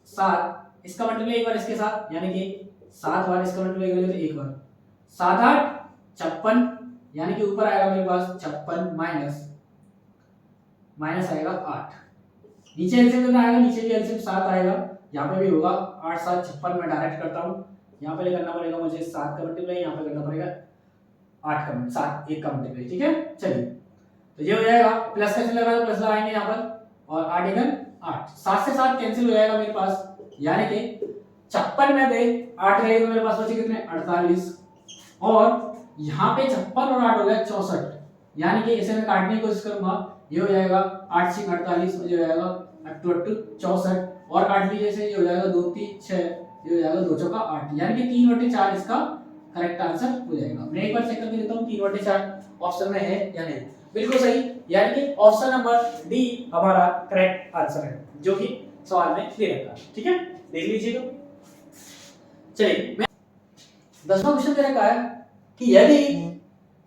7, इसका मल्टीप्लाई एक बार इसके साथ, यानी कि 7 बार इसका मल्टीप्लाई करेंगे तो एक बार 7 8 56, यानी कि ऊपर आएगा मेरे पास 56 माइनस आएगा 8। नीचे एलसीएम कितना आएगा, नीचे भी एलसीएम 7 आएगा, यहाँ पे भी होगा 8 7 56, मैं डायरेक्ट करता हूँ, यहाँ पे करना पड़ेगा मुझे 7 का मल्टीप्लाई, यहाँ पे करना पड़ेगा 8 का 7 1 का मल्टीप्लाई, ठीक है। चलिए तो ये हो जाएगा, प्लस का चिन्ह लगा तो प्लस लगाएंगे यहाँ पर, और 8 1 8, 7 से 7 कैंसिल हो जाएगा मेरे पास, यानी कि 56 में दे 8 रहेगा तो मेरे पास बचे कितने 48, और यहाँ पे 56 और 8 हो गया 64, यानी कि इसे मैं काटने की कोशिश करूंगा, ये हो जाएगा 8 6 48, मुझे हो जाएगा 8 8 64, और काट लीजिए इसे, ये हो जाएगा 2 3 6, ये हो जाएगा 2 चौका 8, यानी कि 3/4 इसका करेक्ट आंसर हो जाएगा। मैं एक बार चेक करके देता हूँ 3/4 ऑप्शन में है या नहीं, बिल्कुल सही, यानी कि ऑप्शन नंबर डी हमारा करेक्ट आंसर है, जो कि सवाल में दे रखा है, ठीक है, देख लीजिए। तो चलिए 10वां क्वेश्चन दे रखा है कि यदि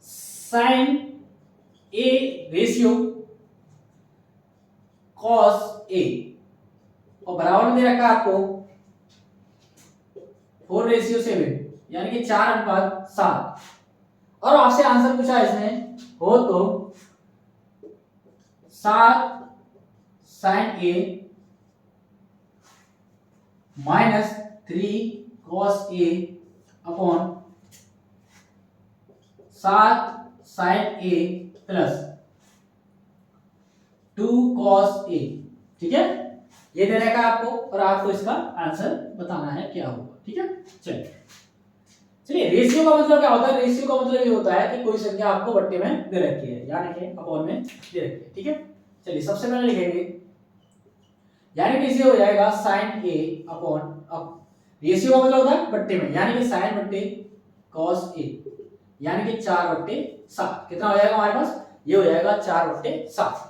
sin a ratio cos a और बराबर में दे रखा है आपको 4:7, यानी कि 4:7, और आपसे आंसर पूछा है इसमें हो तो 7 sin a minus 3 cos a upon 7 sin a plus 2 cos a, ठीक है। ये दे रखा है आपको और आपको इसका आंसर बताना है क्या होगा, ठीक है। चलिए रेशियो का मतलब क्या होता है, रेशियो का मतलब ये होता है कि कोई संख्या आपको बट्टे में दे रखी है, यानी कि अपॉन में दे रखी है, ठीक है। चलिए सबसे पहले लिखेंगे, यानी कि इसे हो जाएगा sin a अपॉन रेशियो का मतलब होता है बट्टे में, यानी कि साइन बट्टे कॉस ए, यानी कि 4/7। कितना हो जाएगा हमारे पास, ये हो जाएगा 4/7।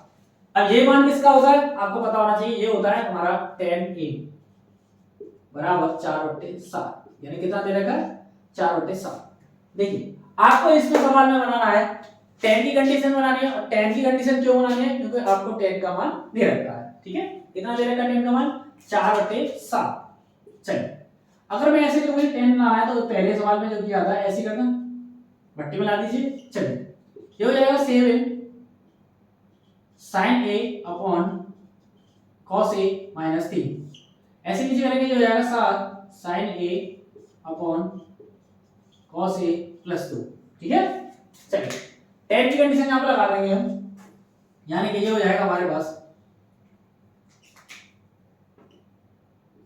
अब ये मान किसका होता है आपको पता होना चाहिए, ये होता है हमारा tan a बराबर 4/7, यानी कितना दे रखा है 4/7। देखिए आपको इसमें सवाल में बनाना है tan की कंडीशन बनानी है, और tan की कंडीशन क्यों बनानी है, क्योंकि आपको tan का मान दे रखा है। ठीक है, कितना दे रखा है tan का मान 4/7। चलिए अगर मैं ऐसे करूंगा tan लाना है तो पहले सवाल में जो किया था ऐसे करना, भट्टी में ला दीजिए। चलिए ये हो जाएगा 7 sin a upon cos a minus 3, ऐसे नीचे करेंगे जो हो जाएगा 7 sin a upon cos a plus 2। ठीक है, चलिए tan की कंडीशन यहां पर लगा देंगे हम, यानी कि ये हो जाएगा हमारे पास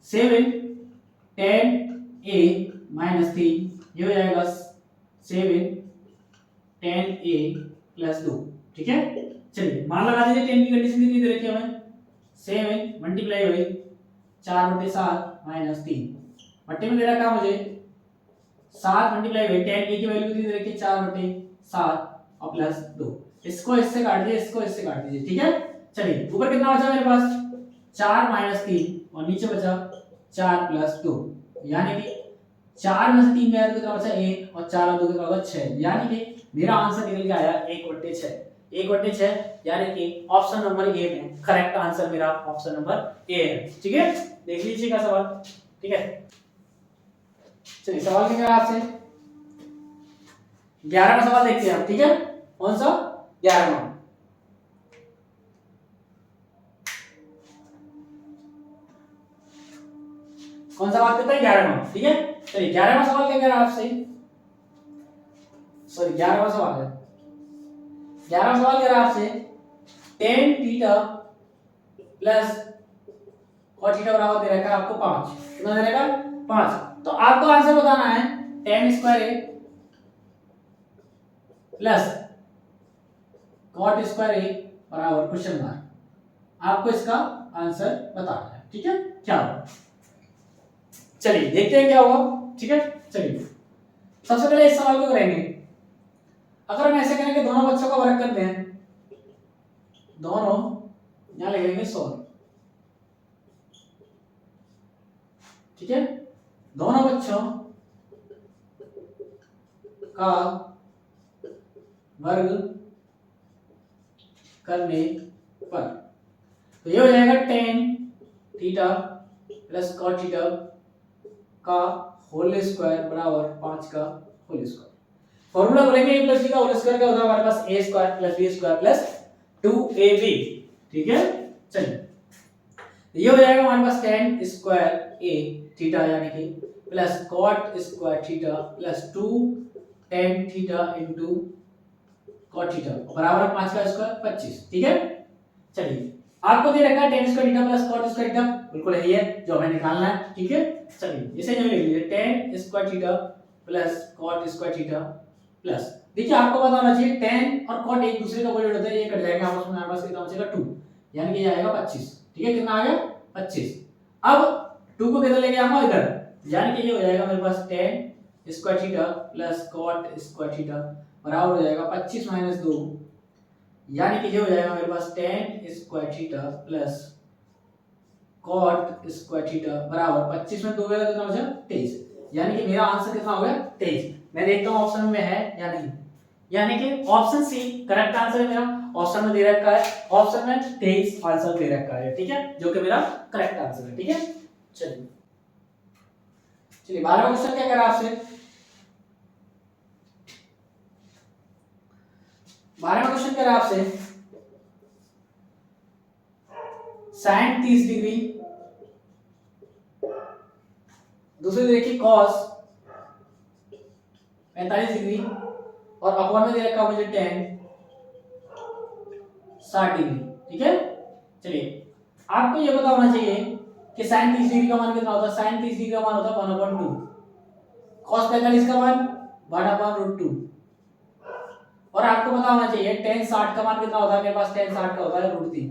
7 tan a माइनस 3, ये हो जाएगा 7 tan a प्लस 2। ठीक है, चलिए मान लगा दीजिए tan की कंडीशन कितनी दे रखी है हमें, 7 मल्टीप्लाई बाई 4/7 माइनस 3, बट्टे में दे रखा है मुझे 7 मल्टीप्लाई बाई tan a की वैल्यू कितनी दे रखी है 4/7 और प्लस 2। इसको इससे काट दीजिए, इसको इससे काट दीजिए। ठीक है, चलिए ऊपर कितना बचा मेरे पास 4 माइनस 3 और नीचे बचा 4 प्लस 2, यानी कि 4 में से 3 गया तो कितना बचा 1 और 4 और 2 कितना होगा 6, यानी कि मेरा आंसर निकल के आया 1/6। 1/6 यानी कि ऑप्शन नंबर ए में करेक्ट आंसर मेरा ऑप्शन नंबर ए है। ठीक है, देख लीजिएगा सवाल। ठीक है, चलिए सवाल क्या है आपसे, 11वां सवाल देखते हैं आप। ठीक है, कौन सा 11वां, कौन सा बात करता है 11वां। ठीक है, चलिए 11वां सवाल क्या कह रहा है आपसे, सॉरी 11वां सवाल है, 11वां सवाल कह रहा है आपसे tan theta plus cot theta बराबर दे रखा है आपको 5, कितना दे रखा 5। तो आपको आंसर बताना है tan square a plus cot square a बराबर क्वेश्चन मार्क, आपको इसका आंसर बताना है। ठीक है, क्या होगा, चलिए देखते हैं क्या होगा। ठीक है, चलिए सबसे पहले इस सवाल को करेंगे। अगर हम ऐसे करेंगे दोनों बच्चों का वर्क करते हैं, दोनों यहां लिखेंगे 100। ठीक है, दोनों बच्चों का वर्ग करने पर, तो ये हो जाएगा tan theta plus cot theta का होल स्क्वायर बराबर 5 का होल स्क्वायर। फॉर्मूला बोलेंगे a प्लस b का होल स्क्वायर क्या होता है हमारे पास a square plus b square plus 2ab। ठीक है, चलिए ये हो जाएगा हमारे पास tan स्क्वायर a थीटा यानी कि plus cot square theta plus 2 tan theta into cot theta बराबर 5 का स्क्वायर 25। ठीक है, चलिए आपको दे रखा है tan square theta plus cot square theta, बिल्कुल यही है जो हमें निकालना है। ठीक है, चलिए इसे जो लिख लीजिए tan square theta plus cot square theta plus, देखिए आपको पता होना चाहिए tan और cot एक दूसरे का कोएफिशिएंट होता है, ये कट जाएगा आपस में, हमारे पास कितना बचेगा 2, यानी कि ये आएगा 25। ठीक है, कितना आ गया 25। अब 2 को किधर लेके आऊंगा इधर, यानी कि ये हो जाएगा मेरे पास tan square theta plus cot square theta बराबर हो जाएगा 25 माइनस 2, यानी कि ये हो जाएगा मेरे पास tan square theta plus cot square theta बराबर 25 में 2 गया कितना बचा 23, यानी कि मेरा आंसर कितना हो गया 23। मैं देखता हूं ऑप्शन में है या नहीं, यानी कि ऑप्शन सी करेक्ट आंसर है मेरा, ऑप्शन में दे रखा है, ऑप्शन में 23 आंसर दे रखा है। ठीक है, जो कि मेरा करेक्ट आंसर है। ठीक है, चलिए चलिए 12वां क्वेश्चन क्या कह रहा है आपसे, 12वां क्वेश्चन कह रहा है आपसे sin 30 डिग्री, दूसरी देखिए cos 45 डिग्री और अपॉन में दे रखा है मुझे tan 60 डिग्री। ठीक है, चलिए आपको ये पता होना चाहिए कि sin 30 डिग्री का मान कितना होता है, sin 30 डिग्री का मान होता है 1/2, cos 45 का मान 1/√2, और आपको पता होना चाहिए tan 60 का मान कितना होता है, मेरे पास tan 60 का होता है √3,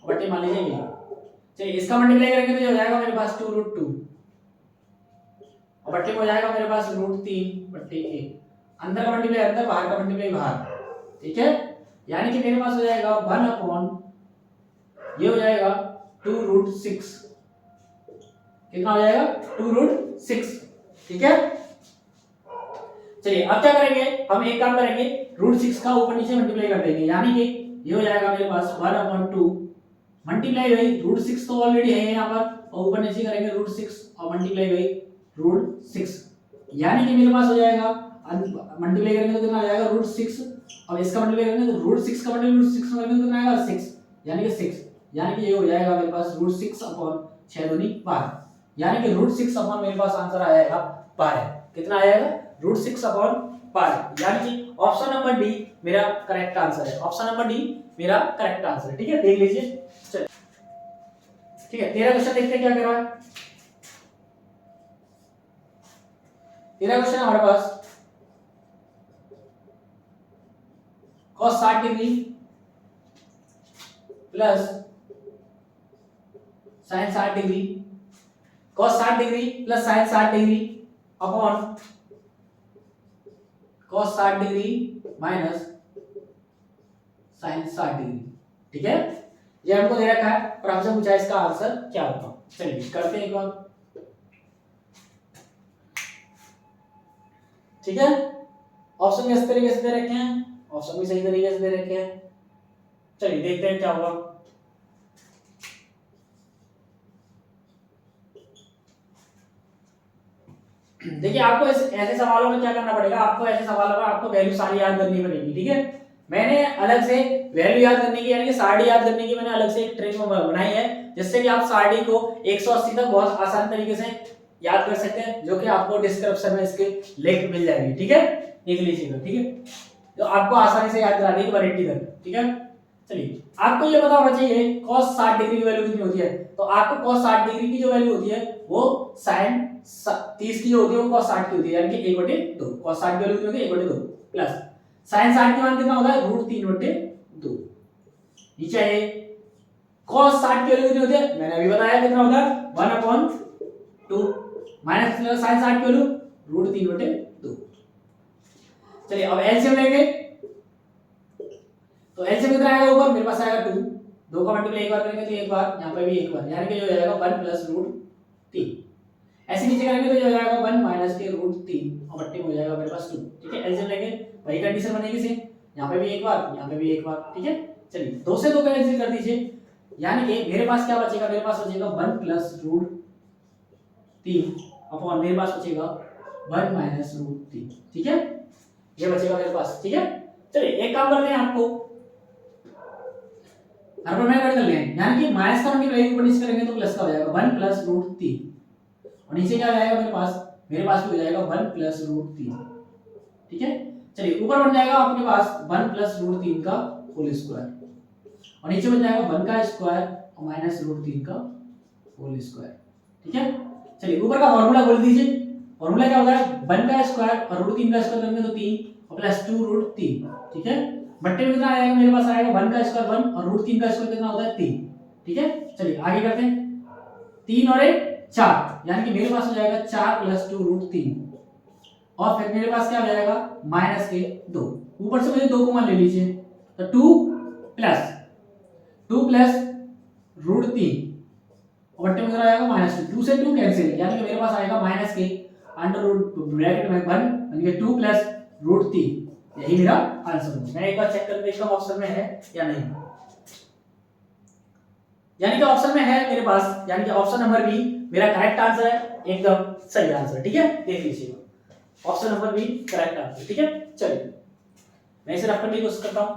बटे मान लीजिए ये, चलिए इसका मल्टीप्लाई करेंगे तो ये हो जाएगा मेरे पास 2√2 और बट्टे में हो जाएगा मेरे पास √3/1। अंदर का मल्टीप्लाई अंदर, बाहर का मल्टीप्लाई बाहर। ठीक है, यानी कि मेरे पास हो जाएगा 1 ये हो जाएगा 2√6। कितना हो जाएगा 2√6। ठीक है, चलिए अब क्या करेंगे, हम एक काम करेंगे, √6 का ऊपर नीचे मल्टीप्लाई कर देंगे, यानी कि ये हो जाएगा मेरे पास 1/2 मल्टीप्लाई बाई √6 तो ऑलरेडी है यहाँ पर, और ऊपर नीचे करेंगे √6 और मल्टीप्लाई बाई √6, यानी कि मेरे पास हो जाएगा मल्टीप्लाई करेंगे तो कितना आ जाएगा √6, और इसका मल्टीप्लाई करेंगे तो √6 का मल्टीप्लाई √6 का मल्टीप्लाई कितना आएगा 6, यानी कि 6, यानी कि ये हो जाएगा मेरे पास √6/6 दूनी 12, यानी कि √6 मेरे पास आंसर आ जाएगा 12। कितना आएगा √6/12, यानी कि ऑप्शन नंबर डी मेरा करेक्ट आंसर है। ऑप्शन नंबर डी मेरा करेक्ट आंसर है। ठीक है, देख लीजिए। चलिए ठीक है, 13 क्वेश्चन देखते हैं क्या कह रहा है। 13 क्वेश्चन हमारे पास cos 60 degree plus sin 60 degree, cos 60 degree plus sin 60 degree upon cos 60 degree minus sin 60 degree. ठीक है, ये हमको दे रखा है और हमसे पूछा है इसका आंसर क्या होगा। चलिए करते हैं एक बार। ठीक है, ऑप्शन किस तरीके से दे रखे हैं, ऑप्शन भी सही तरीके से दे रखे हैं। चलिए देखते हैं क्या होगा। देखिए आपको ऐसे सवालों में क्या करना पड़ेगा, आपको ऐसे सवालों में आपको वैल्यू सारी याद करनी पड़ेगी। ठीक है, मैंने अलग से वैल्यू याद करने की यानी कि सारणी याद करने की मैंने अलग से एक ट्रिक बनाई है, जिससे कि आप सारणी को 180 तक बहुत आसान तरीके से याद कर सकते हैं, जो कि आपको डिस्क्रिप्शन में इसके लिंक मिल जाएगी। ठीक है, देख लीजिएगा। ठीक है, तो आपको आसानी से याद करा देगी 180 तक। ठीक है, चलिए आपको ये पता होना चाहिए cos 60 डिग्री की वैल्यू कितनी होती है, तो आपको cos 60 डिग्री की जो वैल्यू होती है वो sin 30 की जो होती है वो cos 60 की होती है, यानी कि 1/2। cos 60 की वैल्यू कितनी होती है 1/2 प्लस sin 60 की मान कितना होता है √3/2। नीचे है cos 60 की वैल्यू कितनी होती है, मैंने अभी बताया कितना होता है 1/2 माइनस sin 60 की वैल्यू √3/2। चलिए अब एलसीएम लेंगे, तो एलसीएम कितना आएगा ऊपर मेरे पास आएगा 2, 2 का मल्टीप्लाई एक बार करेंगे तो एक बार, यहाँ पे भी एक बार, यानी कि जो हो जाएगा 1 + √3। ऐसे नीचे करेंगे तो जो हो जाएगा 1 - के √3 और बट्टे में हो जाएगा मेरे पास 2। ठीक है, एलसीएम लेंगे वही कंडीशन बनेगी सेम, यहाँ पे भी एक बार, यहाँ पे भी एक बार। ठीक है, चलिए 2 से 2 का कैंसिल कर दीजिए, यानी कि मेरे पास क्या बचेगा, मेरे पास बचेगा 1 + √3 अपॉन मेरे पास बचेगा 1 - √3। ठीक है, ये बचेगा मेरे पास। ठीक है, चलिए एक काम करते हैं, आपको में कर लेंगे, यानी कि माइनस का मल्टीप्लाई ऊपर नीचे करेंगे तो प्लस का हो जाएगा 1 + √3 और नीचे क्या आ जाएगा मेरे पास भी हो जाएगा 1 + √3। ठीक है, चलिए ऊपर बन जाएगा आपके पास 1 + √3 का होल स्क्वायर और नीचे बन जाएगा 1 का स्क्वायर और माइनस √3 का होल स्क्वायर। ठीक है, चलिए ऊपर का फार्मूला बोल दीजिए, फार्मूला क्या होता है 1 का स्क्वायर और √3 का स्क्वायर करेंगे तो 3 और प्लस 2√3। ठीक है, बट्टे में कितना आएगा मेरे पास आएगा 1 का स्क्वायर 1 और √3 का स्क्वायर कितना होता है 3। ठीक है, चलिए आगे करते हैं, 3 और 1 4, यानी कि मेरे पास हो जाएगा 4 + 2√3 और फिर मेरे पास क्या हो जाएगा माइनस के 2, ऊपर से मुझे 2 कॉमन ले लीजिए तो 2 + √3 और बट्टे में कितना आएगा -2, 2 से 2 कैंसिल, यानी कि मेरे पास आएगा माइनस के अंडर ब्रैकेट में 1 यानी कि 2 + √3। यही मेरा आंसर है। मैं एक बार चेक कर देखता हूं ऑप्शन में है या नहीं, यानी कि ऑप्शन में है मेरे पास, यानी कि ऑप्शन नंबर बी मेरा करेक्ट आंसर है, एकदम सही आंसर। ठीक है, देख लीजिएगा option number B correct answer. ठीक है, चलिए मैं इसे रफ करने की कोशिश करता हूं।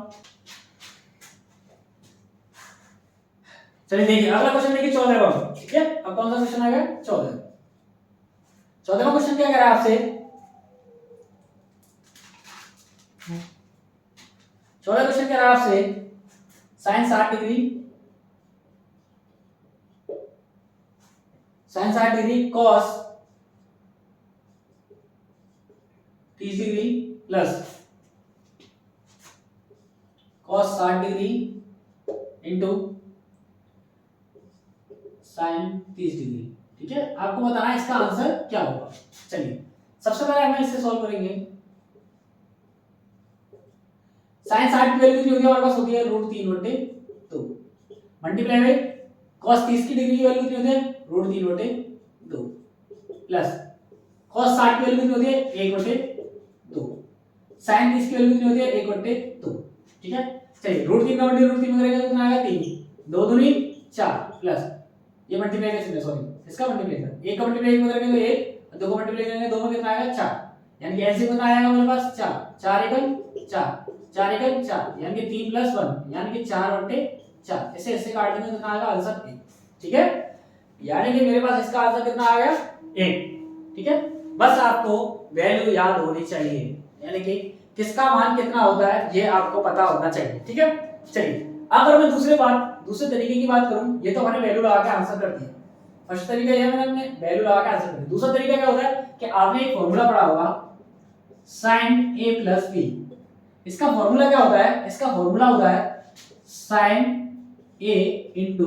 चलिए देखिए अगला क्वेश्चन देखिए 14वां। ठीक है, अब कौन सा क्वेश्चन आएगा 14वां क्वेश्चन क्या कह रहा है आपसे, 14वां क्वेश्चन कह रहा है आपसे sin 60 degree cos 30 degree plus cos 60 degree into sin 30 degree. ठीक है, आपको बताना है इसका आंसर क्या होगा। चलिए सबसे पहले हम इससे सॉल्व करेंगे। साइन 60 की वैल्यू कितनी होती है हमारे पास, होती है √3/2 मल्टीप्लाई बाय cos 30 की डिग्री की वैल्यू कितनी होती है √3/2 प्लस cos 60 की वैल्यू कितनी होती है 1/2 sin 30 की वैल्यू कितनी होती है 1/2। ठीक है, चलिए √3 का √3 में करेंगे तो कितना आएगा 3, 2 दूनी 4 प्लस ये मल्टीप्लाई कैसे, सॉरी इसका मल्टीप्लाई कर, 1 का मल्टीप्लाई में करेंगे तो 1 और 2 का मल्टीप्लाई करेंगे 2 में कितना आएगा 4, यानी कि एलसीएम कितना आएगा मेरे पास 4, 4 एकम 4, 4 एकम 4 यानी कि 3 + 1 यानी कि 4/4, ऐसे ऐसे काट देंगे तो कितना आएगा आंसर 1। ठीक है, यानी कि मेरे पास इसका आंसर कितना आ गया 1। ठीक है, बस आपको वैल्यू याद होनी चाहिए, यानी कि किसका मान कितना होता है ये आपको पता होना चाहिए। ठीक है, चलिए अगर मैं दूसरे तरीके की बात करूं, ये तो हमने वैल्यू लगा के आंसर कर दिया, फर्स्ट तरीका ये हमने वैल्यू लगा के आंसर कर दिया। दूसरा तरीका क्या होता है कि आपने एक फॉर्मूला पढ़ा होगा sin a + b, इसका फॉर्मूला क्या होता है, इसका फॉर्मूला होता है sin a *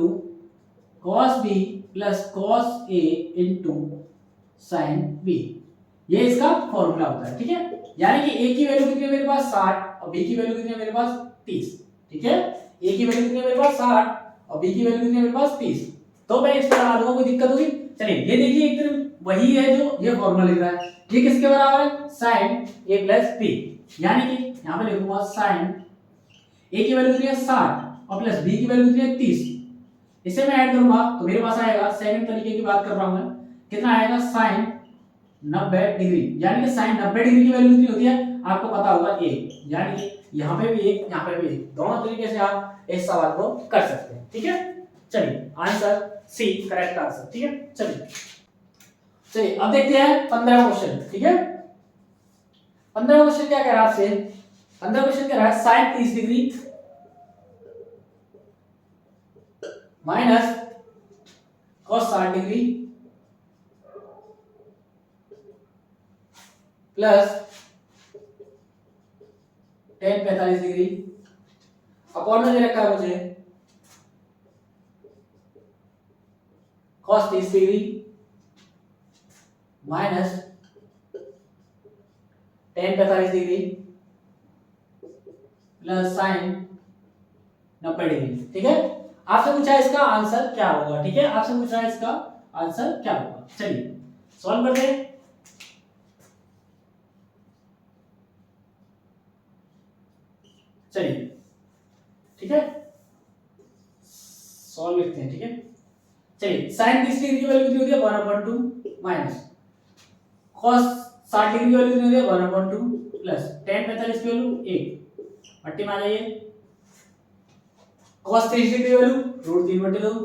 cos b + cos a * sin b, ये इसका फॉर्मूला होता है। ठीक है, यानी कि a की वैल्यू कितनी है मेरे पास 60 और b की वैल्यू कितनी है मेरे पास 30। ठीक है, a की वैल्यू कितनी है मेरे पास 60 और b की वैल्यू कितनी है मेरे पास 30, तो मैं इस पर लगा दूंगा, कोई दिक्कत होगी। चलिए ये देखिए एकदम वही है जो ये फॉर्मूला लिख रहा है, ये किसके बराबर है sin a + b, यानी कि यहां पे लिखूंगा sin a की वैल्यू कितनी है 60 और प्लस b की वैल्यू कितनी है 30, इसे मैं ऐड करूंगा तो मेरे पास आएगा, सेकंड तरीके की बात कर रहा हूं मैं, कितना आएगा sin 90 डिग्री, यानी कि sin 90 डिग्री की वैल्यू कितनी होती है आपको पता होगा 1, यानी कि यहाँ पे भी 1 यहाँ पे भी 1, दोनों तरीके से आप इस सवाल को कर सकते हैं। ठीक है, चलिए आंसर सी करेक्ट आंसर। ठीक है, चलिए अब देखते हैं 15वां क्वेश्चन। ठीक है, 15वां क्वेश्चन क्या कह रहा है आपसे, 15वां क्वेश्चन कह रहा है sin 30 degree minus cos 60 degree plus tan 45 degree upon में दे रखा है मुझे cos 30 degree minus tan 45 degree plus sin 90 degree. ठीक है, आपसे पूछा है इसका आंसर क्या होगा। ठीक है, आपसे पूछा है इसका आंसर क्या होगा, चलिए सॉल्व करते हैं। चलिए ठीक है, सॉल्व लिखते हैं। ठीक है, चलिए sin 30 डिग्री की वैल्यू कितनी होती है 1/2 माइनस cos 60 डिग्री की वैल्यू कितनी होती है 1/2 प्लस tan 45 की वैल्यू 1, मट्टी में आ जाइए, cos 30 डिग्री की वैल्यू √3/2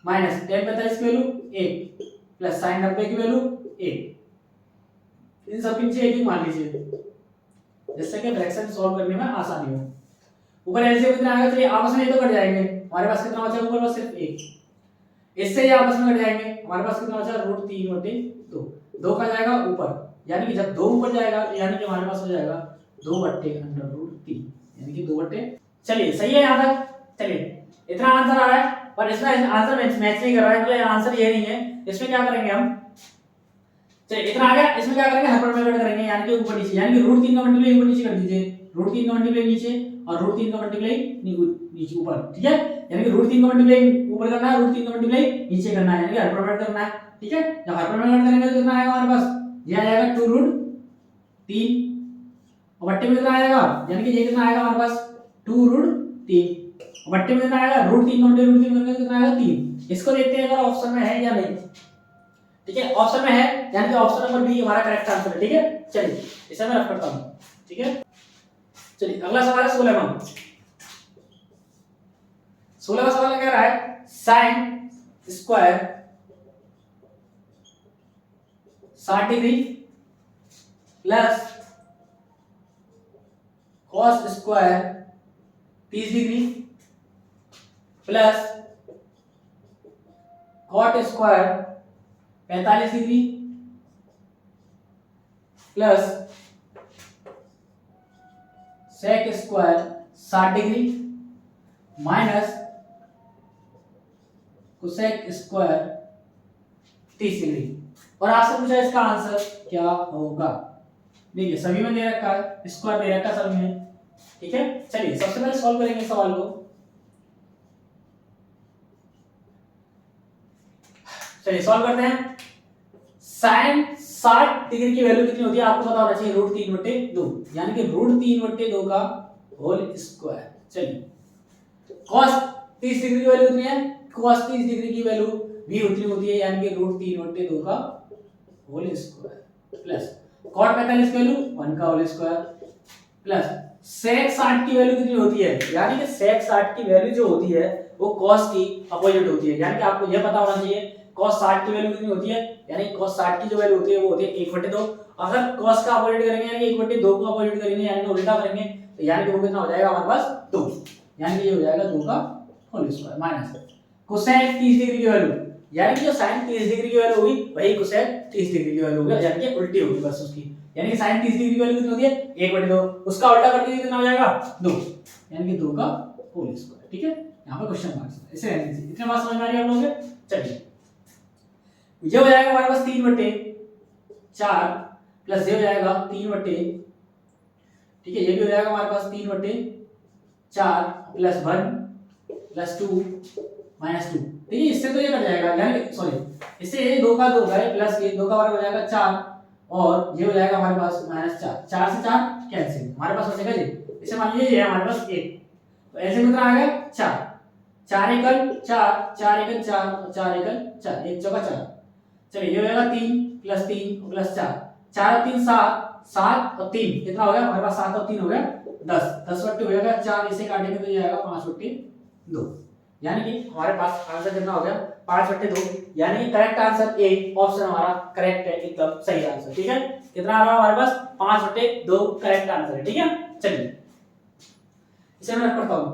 माइनस tan 45 की वैल्यू 1 प्लस sin 90 की वैल्यू 1, इन सब के नीचे 1 मान लीजिए जिससे कि फ्रैक्शन सॉल्व करने में आसानी हो। ऊपर एलसीएम कितना आएगा, चलिए आपस में ये तो कट जाएंगे, हमारे पास कितना बचा ऊपर बस सिर्फ 1, इससे ये आपस में कट जाएंगे, हमारे पास कितना बचा √3/2, 2 का जाएगा ऊपर, यानी कि जब 2 ऊपर जाएगा यानी कि हमारे पास हो जाएगा 2/√3, यानी कि 2/, चलिए सही है यहां तक। चलिए इतना आंसर आ रहा है, पर इसमें आंसर मैच नहीं कर रहा है, तो आंसर ये नहीं है। इसमें क्या करेंगे हम, चलिए इतना आ गया, इसमें क्या करेंगे हाइपरबोला करेंगे, यानी कि ऊपर नीचे, यानी कि √3 का मल्टीप्लाई ऊपर नीचे कर दीजिए, √3 का मल्टीप्लाई नीचे और √3 का मल्टीप्लाई नीचे ऊपर। ठीक है, यानी कि √3 का मल्टीप्लाई ऊपर करना है, √3 का मल्टीप्लाई नीचे करना है, यानी कि हाइपरबोला करना है। ठीक है, जब हाइपरबोला करेंगे तो कितना आएगा हमारे पास, ये आ जाएगा 2√3 और बट्टे में कितना आएगा, यानी कि ये कितना आएगा हमारे पास 2√3 और बट्टे में कितना आएगा √3 का मल्टीप्लाई √3 करके कितना आएगा 3। इसको देखते हैं अगर ऑप्शन में है या नहीं। ठीक है, ऑप्शन में है, यानी कि ऑप्शन नंबर बी हमारा करेक्ट आंसर है। ठीक है, चलिए इसे मैं रख करता हूं। ठीक है, चलिए अगला सवाल है 16वां। 16वां सवाल कह रहा है sin square 60 degree plus cos square 30 degree plus cot square 45 degree plus sec square 60 degree minus cosec square 30 degree. और आपसे पूछा इसका आंसर क्या होगा। देखिए सभी में दे रखा है, स्क्वायर दे रखा है सभी में, ठीक है। चलिए सबसे पहले सॉल्व करेंगे सवाल को। चलिए सॉल्व करते हैं। साइन 60 डिग्री की वैल्यू कितनी होती है आपको पता होना चाहिए, √3/2, यानी कि √3/2 का होल स्क्वायर। चलिए cos 30 डिग्री की वैल्यू कितनी है, cos 30 डिग्री की वैल्यू भी उतनी होती है, यानी कि √3/2 का होल स्क्वायर प्लस cot 45 की वैल्यू 1 का होल स्क्वायर प्लस sec 60 की वैल्यू कितनी होती है, यानी कि sec 60 की वैल्यू जो होती है वो cos की अपोजिट होती है, यानी कि आपको यह पता होना चाहिए cos 60 की वैल्यू कितनी होती है, यानी cos 60 की जो वैल्यू होती है वो होती है 1/2। अगर cos का अपोजिट करेंगे यानी 1/2 को अपोजिट करेंगे यानी कि उल्टा करेंगे तो यानी कि वो कितना हो जाएगा हमारे पास 2, यानी कि ये हो जाएगा 2 का whole square minus cosec 30 degree की वैल्यू, यानी कि जो sin 30 डिग्री की वैल्यू होगी वही cosec 30 डिग्री की वैल्यू होगी, यानी कि उल्टी होगी बस उसकी, यानी कि sin 30 डिग्री की वैल्यू कितनी होती है 1/2, उसका उल्टा कर दीजिए कितना हो जाएगा 2, यानी कि 2 का होल स्क्वायर। ठीक है, यहाँ पर क्वेश्चन मार्क इसे रहने दीजिए, इतने बात समझ में आ रही है आप लोगों को। चलिए ये हो जाएगा हमारे पास 3/4 प्लस ये हो जाएगा 3/, ठीक है, ये भी हो जाएगा हमारे पास 3/4 प्लस 1 प्लस 2 माइनस 2, ठीक है, इससे तो ये कट जाएगा, यानी सॉरी इससे ये 2 का 2 है प्लस ये 2 का वर्ग हो जाएगा 4 और ये हो जाएगा हमारे पास -4, 4 से 4 कैंसिल, हमारे पास बचेगा जी, इसे मान लीजिए ये है हमारे पास 1, तो ऐसे कितना आ गया 4, 4 एकल 4, 4 एकल 4, 4 एकल 4, 1 चौका 4। चलिए ये हो जाएगा 3 प्लस 3 प्लस 4, 4 और 3 7, 7 और 3 कितना हो गया हमारे पास, 7 और 3 हो गया 10, 10/2 हो जाएगा 4, इसे काटेंगे तो ये आएगा 5/2, यानी कि हमारे पास आंसर कितना हो गया 5/2, यानी कि करेक्ट आंसर ए ऑप्शन हमारा करेक्ट है, एकदम सही आंसर। ठीक है, कितना आ रहा है हमारे पास 5/2 करेक्ट आंसर है। ठीक है, चलिए इसे मैं रख करता हूं।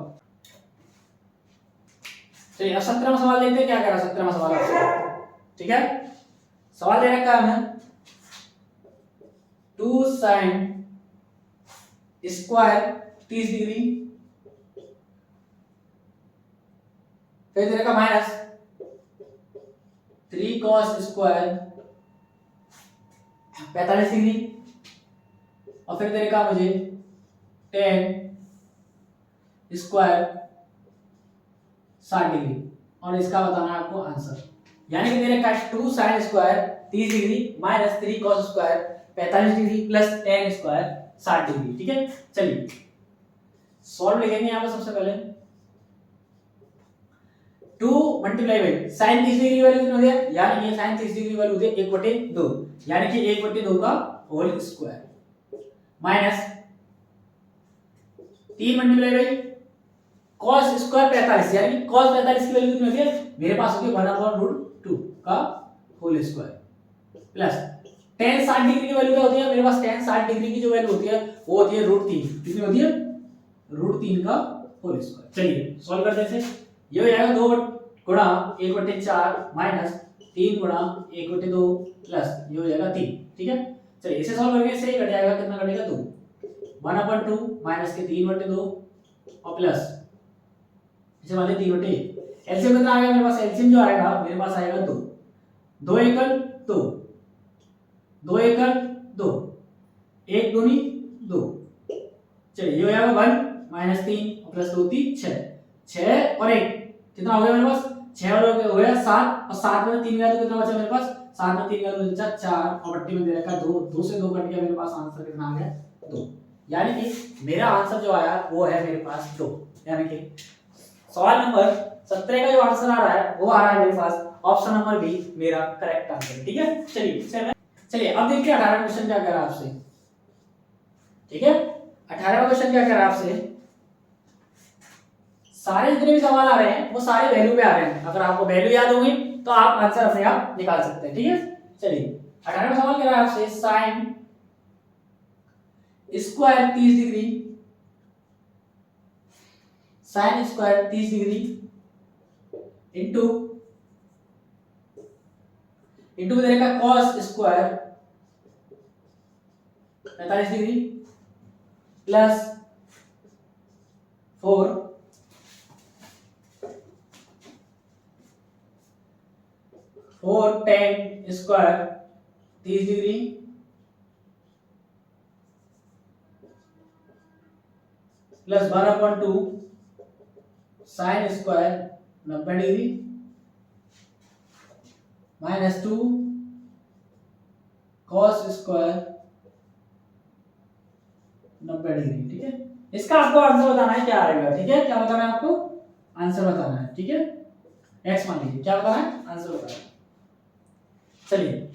चलिए अब 17वां सवाल देखते हैं क्या कह रहा है 17वां सवाल आपसे। ठीक है, सवाल दे रखा है हमें 2 sin स्क्वायर 30 डिग्री, फिर दे रखा माइनस 3 cos स्क्वायर 45 डिग्री और फिर दे रखा मुझे 10 स्क्वायर 60 डिग्री और इसका बताना है आपको आंसर, यानी कि दे रखा है 2 sin square 30 degree minus 3 cos square 45 degree plus 10 square 60 degree. ठीक है, चलिए सॉल्व लिखेंगे यहां पर सबसे पहले 2 मल्टीप्लाई बाय sin 30 डिग्री की वैल्यू कितनी होती है, यानी ये sin 30 डिग्री की वैल्यू होती है 1/2, यानी कि 1/2 का whole square minus 3 multiply by cos square 45, यानी कि cos 45 की वैल्यू कितनी होती है मेरे पास होती है 1/√2 का होल स्क्वायर प्लस 10 60 डिग्री की वैल्यू क्या होती है मेरे पास, 10 60 डिग्री की जो वैल्यू होती है वो होती है √3, कितनी होती है √3 का होल स्क्वायर। चलिए सॉल्व करते हैं इसे, ये हो जाएगा 2 गुणा 1/4 माइनस 3 गुणा 1/2 प्लस ये हो जाएगा 3। ठीक है, चलिए इसे सॉल्व करके इससे कट जाएगा, कितना कटेगा 2, 1/2 माइनस के 3/2 और प्लस इसे मान लीजिए 3/1, एलसीएम कितना आ गया मेरे पास, एलसीएम जो आएगा मेरे पास आएगा 2, 2 एकल 2, 2 एकल 2, 1 दूनी 2, चलिए ये हो जाएगा 1 माइनस 3 प्लस 2 3 6, 6 और 1 कितना हो गया मेरे पास, 6 और हो गया 7 और 7 में 3 गया तो कितना बचा मेरे पास, 7 में 3 गया तो बचा 4 और बट्टी में दे रखा 2, 2 से 2 कट गया मेरे पास, आंसर कितना आ गया 2, यानी कि मेरा आंसर जो आया वो है मेरे पास 2, यानी कि सवाल नंबर 17 का जो आंसर आ रहा है वो आ रहा है मेरे पास ऑप्शन नंबर बी मेरा करेक्ट आंसर है। ठीक है, चलिए अब देखिए 18वां क्वेश्चन क्या कह रहा है आपसे। ठीक है, 18वां क्वेश्चन क्या कह रहा है आपसे, सारे जितने भी सवाल आ रहे हैं वो सारे वैल्यू पे आ रहे हैं, अगर आपको वैल्यू याद होगी तो आप आंसर अपने आप निकाल सकते हैं। ठीक है, चलिए 18वां सवाल कह रहा है आपसे sine square 30 degree, sine square 30 degree into into दे रखा cos square 45 degree plus 4 tan square 30 degree plus 1/2 sine square 90 degree minus 2 cos square 90 degree. ठीक है, इसका आपको आंसर बताना है क्या आएगा। ठीक है, क्या बताना है आपको, आंसर बताना है। ठीक है, एक्स मान लीजिए, क्या बताना है, आंसर बताना है। चलिए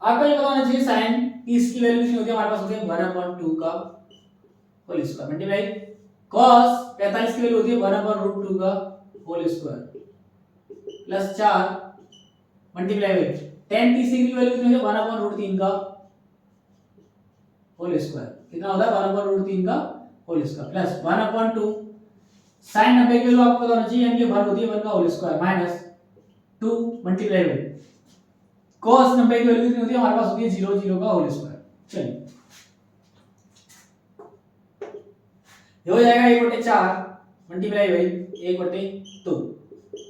आपको ये पता होना चाहिए साइन 30 की वैल्यू कितनी होती है, हमारे पास होती है 1/2 का होल स्क्वायर मल्टीप्लाई cos 45 की वैल्यू होती है 1/√2 का whole square plus 4 multiply by tan 30 की वैल्यू कितनी होती है 1/√3 का होल स्क्वायर, कितना होता है 1/√3 का होल स्क्वायर प्लस 1/2 sin 90 की वैल्यू आपको पता होना चाहिए, यानी कि 1 होती है 1 का whole square minus 2 multiply by cos 90 की वैल्यू कितनी होती है, हमारे पास होती है 0 0 का होल स्क्वायर। चलिए ये हो जाएगा 1/4 मल्टीप्लाई बाय 1/2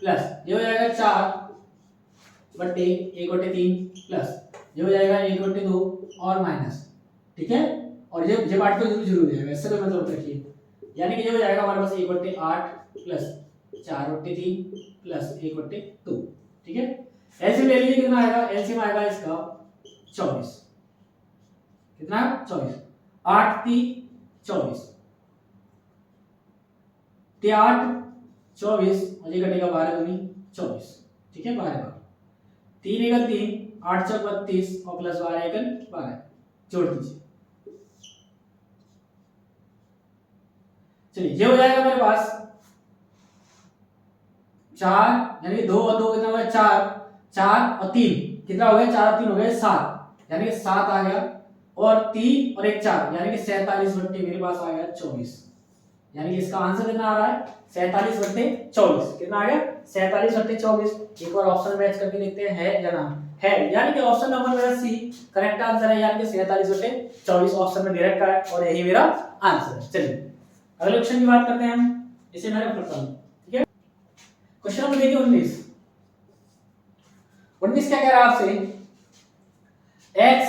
प्लस ये हो जाएगा 4/1/3 प्लस ये हो जाएगा 1/2 और माइनस। ठीक है, और ये पार्ट तो जरूर हो जाएगा, इससे कोई मतलब रखिए, यानी कि ये हो जाएगा हमारे पास 1/8 प्लस 4/3 प्लस 1/2। ठीक है, एलसीएम ले लीजिए, कितना आएगा, एलसीएम आएगा इसका 24, कितना 24, 8 3 24 8 24 और ये कटेगा 12 दूनी 24। ठीक है, 12 3 एकल 3 8 चौक 32 और प्लस 12 एकल 12 जोड़ दीजिए। चलिए ये हो जाएगा मेरे पास 4 यानी कि 2 और 2 कितना हो गया 4 4 और 3 कितना हो गया 4 और 3 हो गए 7 यानी कि 7 आ गया और 3 और 1 4 यानी कि 47/, मेरे पास आ गया 24, यानी कि इसका आंसर कितना आ रहा है 47/24। कितना आ गया 47/24। एक बार ऑप्शन मैच करके देखते हैं है या ना है, यानी कि ऑप्शन नंबर मेरा सी करेक्ट आंसर है, यानी कि 47/24 ऑप्शन में दे रखा है और यही मेरा आंसर है। चलिए अगले क्वेश्चन की बात करते हैं हम, इसे मैं रख लेता हूं। ठीक है, क्वेश्चन नंबर देखिए 19 क्या कह रहा है आपसे, x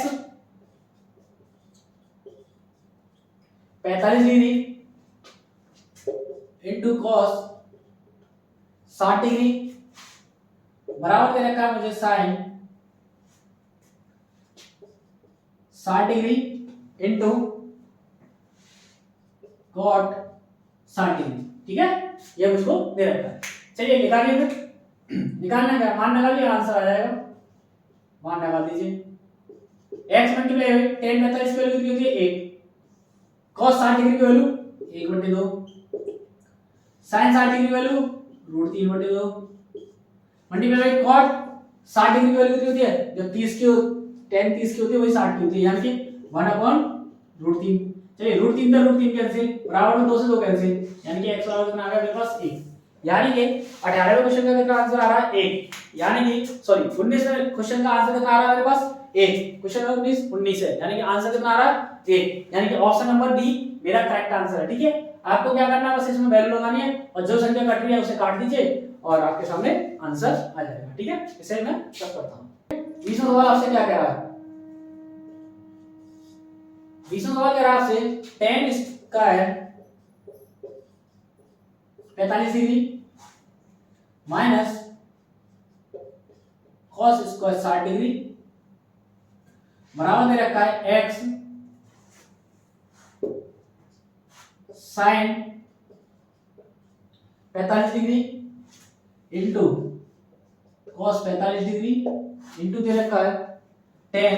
45 degree into cos 60 degree बराबर दे रखा है मुझे sine 60 degree into cot 60 degree. ठीक है, ये मुझको दे रखा है। चलिए निकालिए, फिर निकालना क्या, मान लगा लिया आंसर आ जाएगा, मान लगा दीजिए। x मल्टीप्लाई 10 45 की वैल्यू कितनी होती है 1, cos 60 डिग्री की वैल्यू 1/2, sin 60 डिग्री की value √3/2 multiply by cot 60 degree की वैल्यू कितनी होती है, जो 30 की 10 30 की होती है वही 60 की होती है, यानी कि 1/√3। चलिए √3 का √3 कैंसिल, बराबर में 2 से 2 कैंसिल, यानी कि x बराबर कितना आ गया मेरे पास 1, यानी कि 18वें क्वेश्चन का कितना आंसर आ रहा है 1, यानी कि सॉरी 19वें क्वेश्चन का आंसर कितना आ रहा है मेरे पास 1, क्वेश्चन नंबर 19 है, यानी कि आंसर कितना आ रहा है 1, यानी कि ऑप्शन नंबर डी मेरा करेक्ट आंसर है। ठीक है, आपको क्या करना है, बस इसमें वैल्यू लगानी है और जो संख्या कट रही है उसे काट दीजिए और आपके सामने आंसर आ जाएगा। ठीक है, इसे मैं सब करता हूं। 20वां सवाल आपसे क्या कह रहा है, 20वां सवाल कह रहा है आपसे tan square 45 degree minus cos square 60 degree बराबर दे रखा है x sin 45 degree into cos 45 degree into दे रखा है tan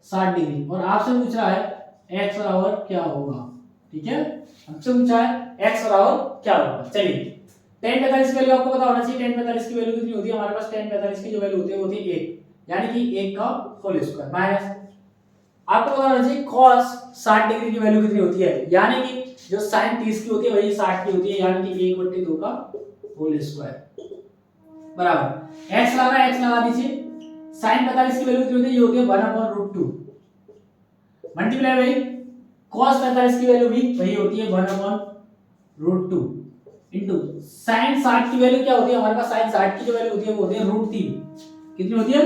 60 डिग्री और आपसे पूछ रहा है x बराबर क्या होगा। ठीक है, हमसे पूछा है x बराबर क्या होगा। चलिए tan 45 की वैल्यू आपको पता होना चाहिए, tan 45 की वैल्यू कितनी होती है, हमारे पास tan 45 की जो वैल्यू होती है वो होती है 1, यानी कि 1 का होल स्क्वायर माइनस आपको पता होना चाहिए cos 60 डिग्री की वैल्यू कितनी होती है, यानी कि जो sin 30 की होती है वही 60 की होती है, यानी कि 1/2 का होल स्क्वायर बराबर x लगा दीजिए, sin 45 की वैल्यू कितनी होती है, ये होती है 1/√2 मल्टीप्लाई बाय cos 45 की वैल्यू भी वही होती है 1/√2 इंटू साइन 60 की वैल्यू क्या होती है हमारे पास, साइन 60 की जो वैल्यू होती है वो होती है √3। कितनी होती है,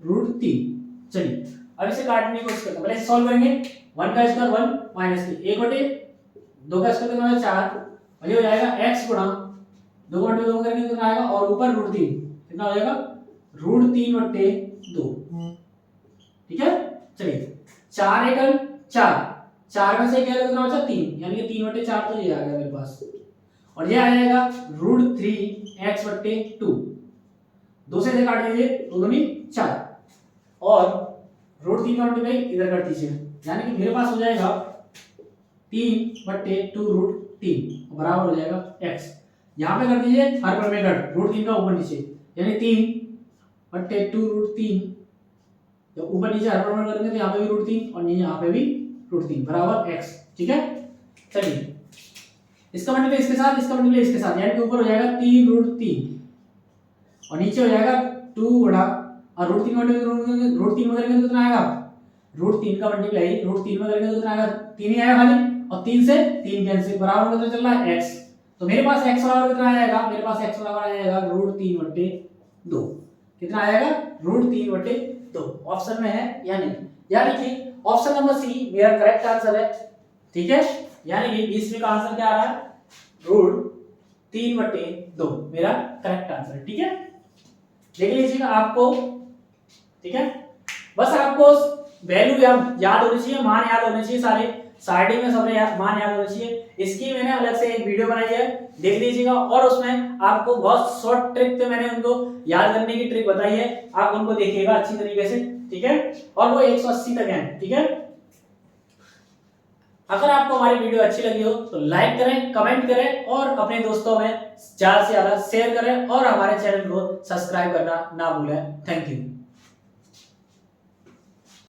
√3। चलिए अब इसे काटने की कोशिश करते हैं, पहले इसे सॉल्व करेंगे। 1 का स्क्वायर 1 माइनस 3, 1 बटे 2 का स्क्वायर कितना होगा 4, और ये हो जाएगा x गुणा 2 बटे 2 करके कितना आएगा, और ऊपर √3 कितना हो जाएगा, √3 बटे 2। ठीक है। चलिए 4 एकल 4, 4 में से क्या कितना बचा 3, यानी कि 3 बटे 4 तो ये आ गया मेरे पास, और ये आ जाएगा √3 x बटे 2। 2 से काट दीजिए, 2 दूनी 4, और √3 का मल्टीप्लाई इधर कर दीजिए, यानी कि मेरे पास हो जाएगा 3 बटे 2√3 बराबर हो जाएगा x। यहाँ पे कर दीजिए हर पर में कट, √3 का ऊपर नीचे, यानी 3 बटे 2√3, जब ऊपर नीचे हर पर में करेंगे तो यहाँ पे भी √3 और यहाँ पे भी √3 बराबर x। ठीक है। चलिए इसका मल्टीप्लाई इसके साथ, इसका मल्टीप्लाई इसके साथ, यानी कि ऊपर हो जाएगा 3√3 और नीचे हो जाएगा 2 बड़ा, और √3 √3 में करेंगे तो कितना आएगा, √3 का मल्टीप्लाई √3 में करेंगे तो कितना आएगा, 3 ही आएगा खाली, और 3 से 3 कैंसिल, बराबर कितना चल रहा है x। तो मेरे पास x बराबर कितना आएगा, मेरे पास x बराबर आएगा √3 बटे 2। कितना आएगा, √3 बटे 2। ऑप्शन में है या नहीं, यानी कि ऑप्शन नंबर सी मेरा करेक्ट आंसर है। ठीक है, यानी कि 20 का आंसर क्या आ रहा है, √3 बटे 2 मेरा करेक्ट आंसर है। ठीक है, देख लीजिएगा आपको। ठीक है, बस आपको वैल्यू याद होनी चाहिए, मान याद होने चाहिए, सारे स्टार्टिंग में सबने मान याद होने चाहिए। इसकी मैंने अलग से एक वीडियो बनाई है, देख लीजिएगा, और उसमें आपको बहुत शॉर्ट ट्रिक पे मैंने उनको याद करने की ट्रिक बताई है, आप उनको देखिएगा अच्छी तरीके से। ठीक है, और वो 180 तक है। ठीक है, अगर आपको हमारी वीडियो अच्छी लगी हो तो लाइक करें, कमेंट करें, और अपने दोस्तों में ज्यादा से ज्यादा शेयर करें, और हमारे चैनल को सब्सक्राइब करना ना भूलें। Thank you.